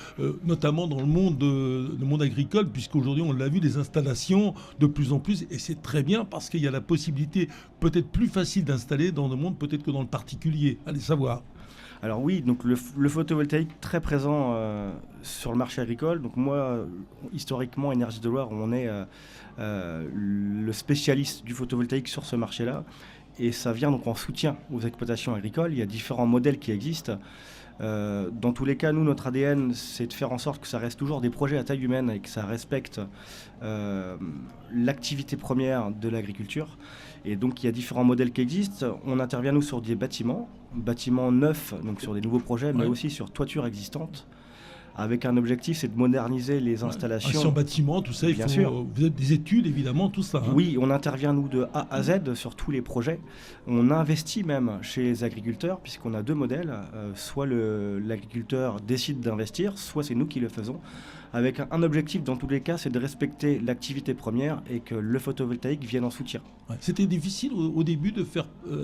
notamment dans le monde agricole, puisqu'aujourd'hui on l'a vu, les installations de plus en plus, et c'est très bien parce qu'il y a la possibilité peut-être plus facile d'installer dans le monde peut-être que dans le particulier, allez savoir. Alors oui, donc le photovoltaïque très présent sur le marché agricole. Donc moi, historiquement, Énergie de Loire, on est le spécialiste du photovoltaïque sur ce marché-là. Et ça vient donc en soutien aux exploitations agricoles. Il y a différents modèles qui existent. Dans tous les cas, nous, notre ADN, c'est de faire en sorte que ça reste toujours des projets à taille humaine et que ça respecte l'activité première de l'agriculture. Et donc, il y a différents modèles qui existent. On intervient, nous, sur des bâtiments neufs, donc sur des nouveaux projets, mais aussi sur toitures existantes. Avec un objectif, c'est de moderniser les installations. Sur bâtiment, tout ça, Bien sûr. Vous êtes des études, évidemment, tout ça. Oui, on intervient, nous, de A à Z sur tous les projets. On investit même chez les agriculteurs, puisqu'on a deux modèles. Soit l'agriculteur décide d'investir, soit c'est nous qui le faisons. Avec un objectif, dans tous les cas, c'est de respecter l'activité première et que le photovoltaïque vienne en soutien. C'était difficile au début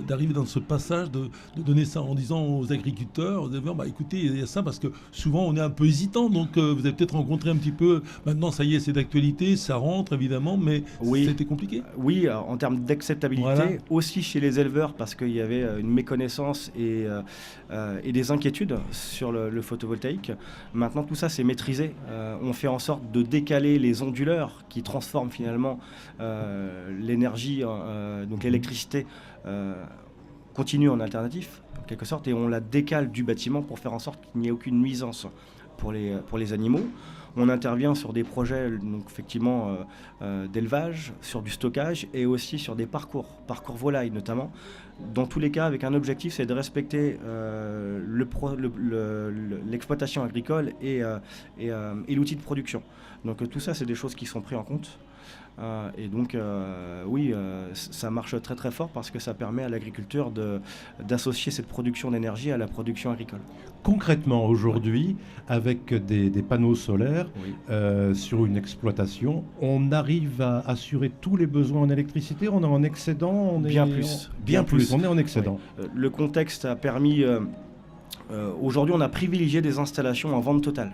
d'arriver dans ce passage, de donner ça en disant aux agriculteurs, écoutez, il y a ça, parce que souvent on est un peu hésitant, donc vous avez peut-être rencontré un petit peu, maintenant ça y est, c'est d'actualité, ça rentre évidemment, mais c'était compliqué. Oui, en termes d'acceptabilité, aussi chez les éleveurs, parce qu'il y avait une méconnaissance et des inquiétudes sur le photovoltaïque. Maintenant tout ça c'est maîtrisé. On fait en sorte de décaler les onduleurs qui transforment finalement l'énergie, donc l'électricité continue en alternatif, en quelque sorte, et on la décale du bâtiment pour faire en sorte qu'il n'y ait aucune nuisance pour les animaux. On intervient sur des projets donc effectivement d'élevage, sur du stockage et aussi sur des parcours volailles notamment. Dans tous les cas, avec un objectif, c'est de respecter l'exploitation agricole et l'outil de production. Donc tout ça, c'est des choses qui sont prises en compte. Et donc, oui, ça marche très très fort parce que ça permet à l'agriculture d'associer cette production d'énergie à la production agricole. Concrètement, aujourd'hui, avec des panneaux solaires sur une exploitation, on arrive à assurer tous les besoins en électricité. On est en excédent, Bien plus. On est en excédent. Oui. Le contexte a permis... aujourd'hui, on a privilégié des installations en vente totale.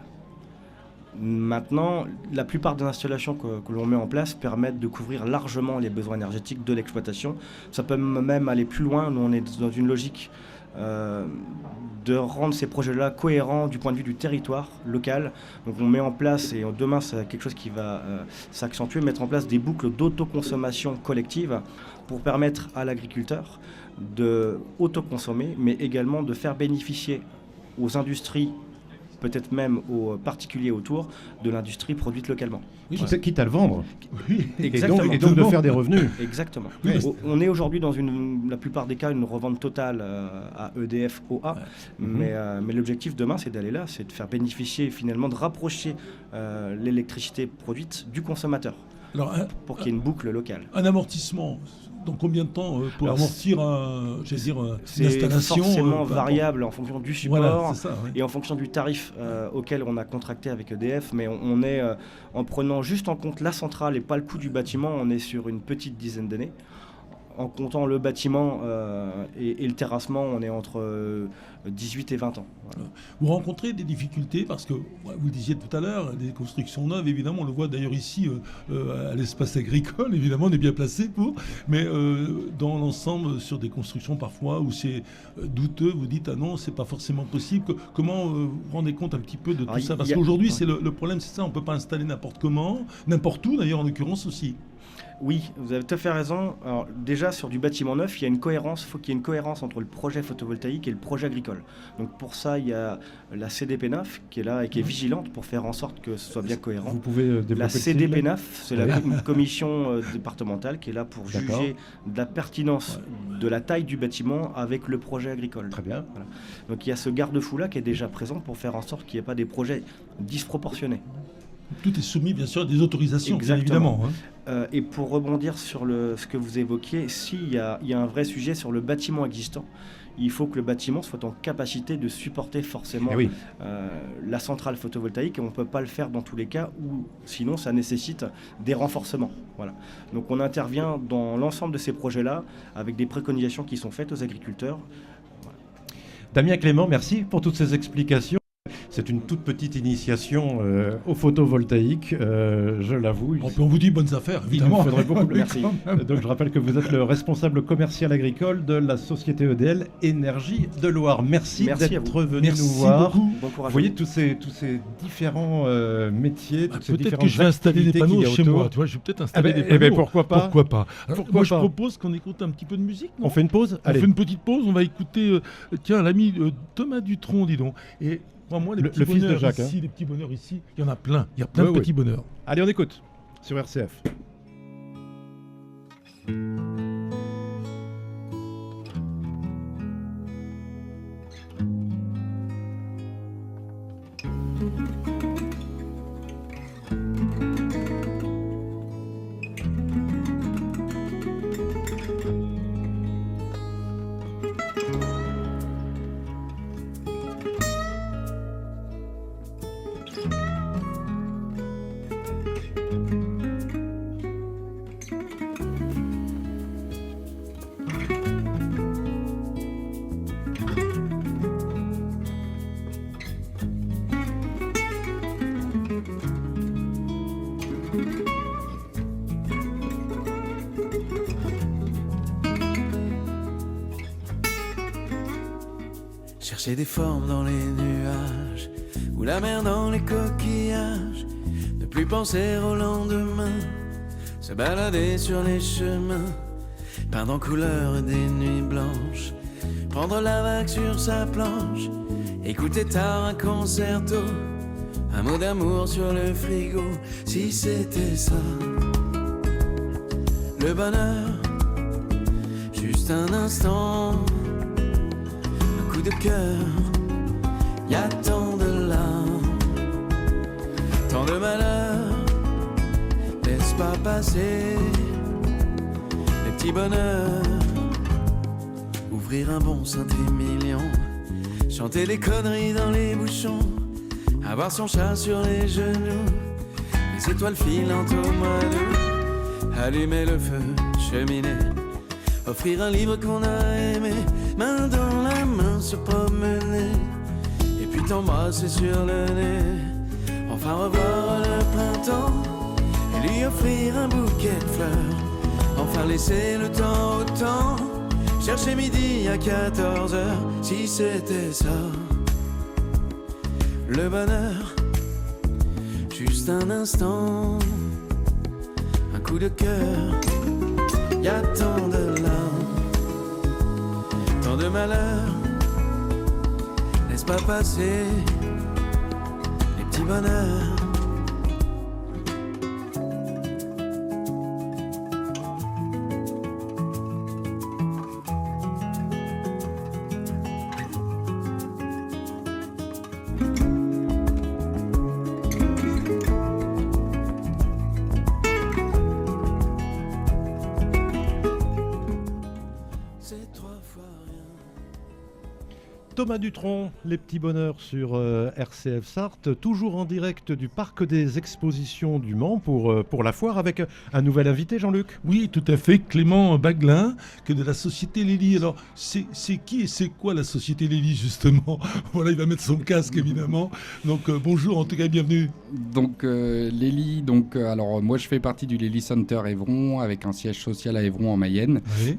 Maintenant, la plupart des installations que l'on met en place permettent de couvrir largement les besoins énergétiques de l'exploitation. Ça peut même aller plus loin. Nous, on est dans une logique de rendre ces projets-là cohérents du point de vue du territoire local. Donc on met en place, et demain c'est quelque chose qui va s'accentuer, mettre en place des boucles d'autoconsommation collective pour permettre à l'agriculteur de autoconsommer, mais également de faire bénéficier aux industries, peut-être même aux particuliers autour, de l'industrie produite localement. Oui, quitte à le vendre. Oui, et donc de faire des revenus. Exactement. Oui. On est aujourd'hui dans la plupart des cas une revente totale à EDF OA, mais l'objectif demain c'est d'aller là, c'est de faire bénéficier finalement, de rapprocher l'électricité produite du consommateur. Alors, pour qu'il y ait une boucle locale. Un amortissement, dans combien de temps pour amortir une installation? C'est forcément variable en fonction du support, voilà, ça, oui. Et en fonction du tarif auquel on a contracté avec EDF, mais on est, en prenant juste en compte la centrale et pas le coût du bâtiment, on est sur une petite dizaine d'années. En comptant le bâtiment et le terrassement, on est entre 18 et 20 ans. Voilà. Vous rencontrez des difficultés parce que, vous le disiez tout à l'heure, des constructions neuves, évidemment, on le voit d'ailleurs ici à l'espace agricole, évidemment, on est bien placé pour, mais dans l'ensemble, sur des constructions parfois où c'est douteux, vous dites, ah non, c'est pas forcément possible. Comment vous vous rendez compte un petit peu de tout ça? Parce qu'aujourd'hui, c'est le problème, c'est ça, on ne peut pas installer n'importe comment, n'importe où d'ailleurs, en l'occurrence aussi. Oui, vous avez tout à fait raison. Alors, déjà, sur du bâtiment neuf, il y a une cohérence. Il faut qu'il y ait une cohérence entre le projet photovoltaïque et le projet agricole. Donc pour ça, il y a la CDPNAF qui est là et qui est vigilante pour faire en sorte que ce soit bien cohérent. Vous pouvez développer la CDPNAF, c'est la commission départementale qui est là pour juger de la pertinence de la taille du bâtiment avec le projet agricole. Très bien. Voilà. Donc il y a ce garde-fou-là qui est déjà présent pour faire en sorte qu'il n'y ait pas des projets disproportionnés. Tout est soumis, bien sûr, à des autorisations, bien évidemment. Et pour rebondir sur ce que vous évoquiez, il y a un vrai sujet sur le bâtiment existant. Il faut que le bâtiment soit en capacité de supporter forcément la centrale photovoltaïque, et on ne peut pas le faire dans tous les cas, ou sinon ça nécessite des renforcements. Voilà. Donc on intervient dans l'ensemble de ces projets-là avec des préconisations qui sont faites aux agriculteurs. Voilà. Damien Clément, merci pour toutes ces explications. C'est une toute petite initiation au photovoltaïque, je l'avoue. On vous dit bonnes affaires, évidemment. Il nous faudrait beaucoup plus. Merci. Donc je rappelle que vous êtes le responsable commercial agricole de la société EDL Énergie de Loire. Merci d'être venu nous voir. Beaucoup. Bon courage. Vous voyez tous ces différents métiers, toutes ces peut-être différentes que je vais installer des panneaux chez autour. moi. Tu vois, je vais peut-être installer des panneaux. Pourquoi pas? Pourquoi pas? Alors, moi, je propose qu'on écoute un petit peu de musique. Non, on fait une pause? Allez. On fait une petite pause. On va écouter, tiens, l'ami Thomas Dutronc, dis donc. Et moi, le fils de Jacques. Ici, les petits bonheurs ici, il y en a plein. Il y a plein de petits bonheurs. Allez, on écoute sur RCF. Chercher des formes dans les nuages ou la mer dans les coquillages, ne plus penser au lendemain, se balader sur les chemins, peindre en couleur des nuits blanches, prendre la vague sur sa planche, écouter tard un concerto un mot d'amour sur le frigo, si c'était ça. Le bonheur, juste un instant, un coup de cœur, y a tant de larmes, tant de malheurs, laisse pas passer les petits bonheurs. Ouvrir un bon Saint-Émilion, chanter des conneries dans les bouchons, avoir son chat sur les genoux, les étoiles filantes au mois d'août, allumer le feu, cheminer, offrir un livre qu'on a aimé, main dans la main se promener, et puis t'embrasser sur le nez, enfin revoir le printemps, et lui offrir un bouquet de fleurs, enfin laisser le temps au temps, chercher midi à 14h, si c'était ça. Le bonheur, juste un instant, un coup de cœur, y a tant de larmes, tant de malheurs, laisse pas passer les petits bonheurs. Thomas Dutronc, les petits bonheurs sur RCF Sarthe, toujours en direct du parc des expositions du Mans pour la foire avec un nouvel invité, Jean-Luc. Oui, tout à fait, Clément Baglin, que de la société Lélie. Alors, c'est qui et c'est quoi la société Lélie, justement? Voilà, il va mettre son casque, évidemment. Donc, bonjour, en tout cas, bienvenue. Donc, Lélie, alors moi, je fais partie du Lélie Center Évron, avec un siège social à Évron, en Mayenne. Oui.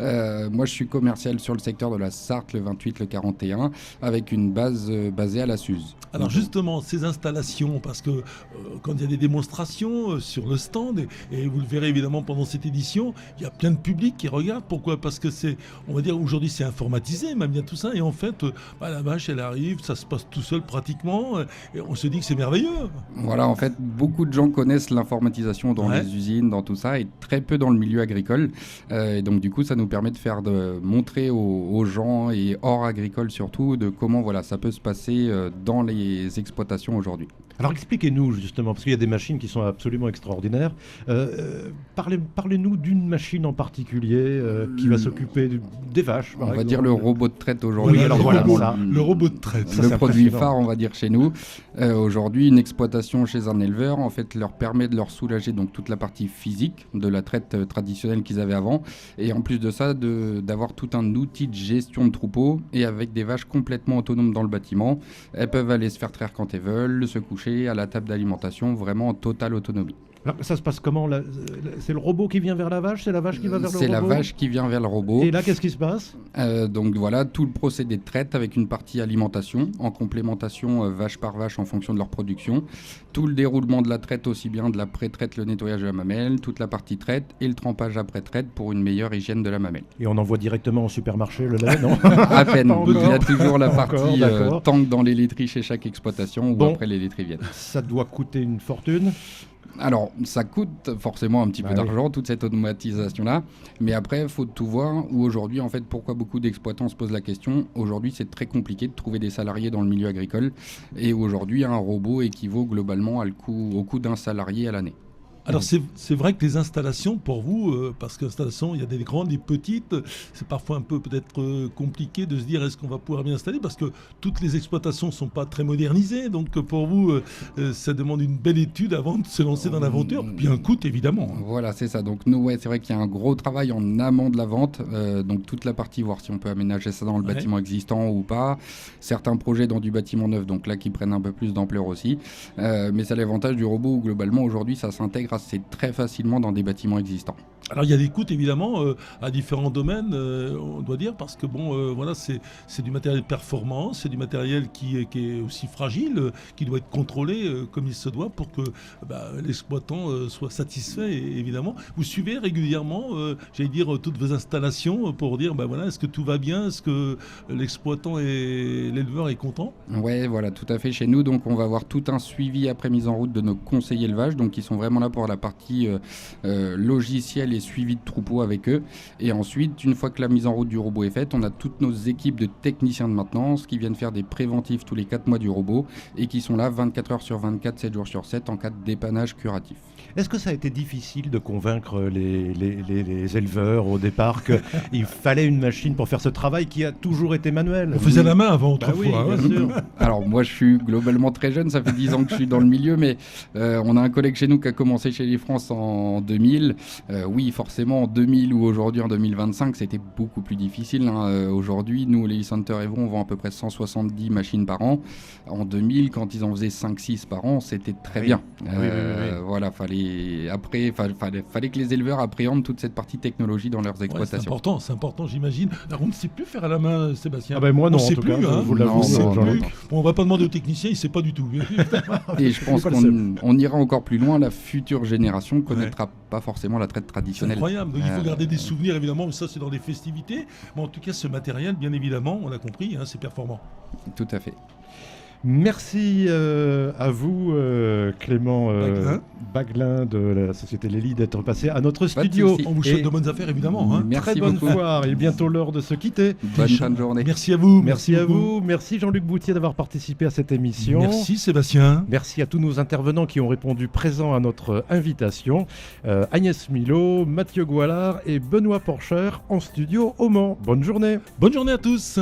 Moi, je suis commercial sur le secteur de la Sarthe, le 28, le 41, avec une base basée à la Suze. Alors justement, ces installations, parce que quand il y a des démonstrations sur le stand, et vous le verrez évidemment pendant cette édition, il y a plein de public qui regarde. Pourquoi? Parce que c'est, on va dire aujourd'hui c'est informatisé, même bien tout ça, et en fait, la vache elle arrive, ça se passe tout seul pratiquement, et on se dit que c'est merveilleux. Voilà, en fait, beaucoup de gens connaissent l'informatisation dans Ouais. les usines, dans tout ça, et très peu dans le milieu agricole. Et donc du coup, ça nous permet de montrer aux gens, et hors agricole surtout, de comment voilà, ça peut se passer dans les exploitations aujourd'hui. Alors expliquez-nous justement, parce qu'il y a des machines qui sont absolument extraordinaires. Parlez-nous d'une machine en particulier qui va s'occuper des vaches. On va dire le robot de traite aujourd'hui. Oui, alors voilà, ça. Le robot de traite. Ça, Le c'est produit impressionnant. phare, on va dire, chez nous. Aujourd'hui, une exploitation chez un éleveur, en fait, leur permet de leur soulager donc toute la partie physique de la traite traditionnelle qu'ils avaient avant. Et en plus de ça, d'avoir tout un outil de gestion de troupeau et avec des vaches complètement autonomes dans le bâtiment. Elles peuvent aller se faire traire quand elles veulent, se coucher à la table d'alimentation, vraiment en totale autonomie. Alors, ça se passe comment là? C'est le robot qui vient vers la vache? C'est la vache qui va vers le robot? C'est la vache qui vient vers le robot. Et là, qu'est-ce qui se passe? Donc voilà, tout le procédé de traite avec une partie alimentation, en complémentation vache par vache en fonction de leur production. Tout le déroulement de la traite, aussi bien de la pré-traite, le nettoyage de la mamelle, toute la partie traite et le trempage après traite pour une meilleure hygiène de la mamelle. Et on envoie directement au supermarché le lait, non? À peine, Pas il y a encore. toujours la Pas partie encore, d'accord. tank dans les laiteries chez chaque exploitation ou Bon. après les laiteries viennent. Ça doit coûter une fortune. Alors, ça coûte forcément un petit peu Ah oui. d'argent, toute cette automatisation-là. Mais après, il faut tout voir. Où aujourd'hui, en fait, pourquoi beaucoup d'exploitants se posent la question? Aujourd'hui, c'est très compliqué de trouver des salariés dans le milieu agricole. Et aujourd'hui, un robot équivaut globalement au coût d'un salarié à l'année. Alors c'est vrai que les installations pour vous, parce qu'installations, il y a des grandes, des petites, c'est parfois un peu peut-être compliqué de se dire est-ce qu'on va pouvoir bien installer, parce que toutes les exploitations ne sont pas très modernisées, donc pour vous, ça demande une belle étude avant de se lancer dans l'aventure, puis un coût évidemment. Voilà, c'est ça. Donc nous, ouais, c'est vrai qu'il y a un gros travail en amont de la vente, donc toute la partie, voir si on peut aménager ça dans le Ouais. bâtiment existant ou pas. Certains projets dans du bâtiment neuf, donc là qui prennent un peu plus d'ampleur aussi. Mais c'est l'avantage du robot où globalement aujourd'hui ça s'intègre assez très facilement dans des bâtiments existants. Alors il y a des coûts évidemment à différents domaines, on doit dire, parce que voilà, c'est du matériel performant, c'est du matériel qui est aussi fragile, qui doit être contrôlé comme il se doit pour que l'exploitant soit satisfait. Et évidemment, vous suivez régulièrement, j'allais dire, toutes vos installations pour dire, voilà, est-ce que tout va bien, est-ce que l'exploitant et l'éleveur est content? Ouais, voilà, tout à fait. Chez nous, donc, on va avoir tout un suivi après mise en route de nos conseillers élevage, donc qui sont vraiment là pour la partie logicielle et suivi de troupeaux avec eux. Et ensuite, une fois que la mise en route du robot est faite, on a toutes nos équipes de techniciens de maintenance qui viennent faire des préventifs tous les 4 mois du robot et qui sont là 24 heures sur 24, 7 jours sur 7 en cas de dépannage curatif. Est-ce que ça a été difficile de convaincre les éleveurs au départ qu'il fallait une machine pour faire ce travail qui a toujours été manuel? On faisait la main avant, autrefois. Oui, bien sûr. Alors moi je suis globalement très jeune, ça fait 10 ans que je suis dans le milieu, mais on a un collègue chez nous qui a commencé chez les France en 2000. Oui, forcément en 2000 ou aujourd'hui en 2025, c'était beaucoup plus difficile. Aujourd'hui, nous les Center Evo, on vend à peu près 170 machines par an. En 2000, quand ils en faisaient 5-6 par an, c'était très bien. Oui. Voilà, fallait que les éleveurs appréhendent toute cette partie technologie dans leurs exploitations. Ouais, c'est important, j'imagine. Alors, on ne sait plus faire à la main, Sébastien. Moi non, on ne sait en tout plus, cas, vous l'avouez. On va pas demander au technicien, il ne sait pas du tout. Et je pense qu'on ira encore plus loin. La future génération ne connaîtra pas forcément la traite traditionnelle. C'est incroyable. Donc, il faut garder des souvenirs, évidemment, mais ça, c'est dans les festivités. Mais en tout cas, ce matériel, bien évidemment, on l'a compris, c'est performant. Tout à fait. Merci à vous, Clément Baglin de la société Lely, d'être passé à notre studio. On vous souhaite de bonnes affaires, évidemment. Merci Très bonne beaucoup. foire et bientôt l'heure de se quitter. Bonne fin de journée. Merci à vous. Merci à vous. Merci Jean-Luc Boutier d'avoir participé à cette émission. Merci Sébastien. Merci à tous nos intervenants qui ont répondu présents à notre invitation. Agnès Milot, Mathieu Goualard et Benoît Porcher en studio au Mans. Bonne journée. Bonne journée à tous.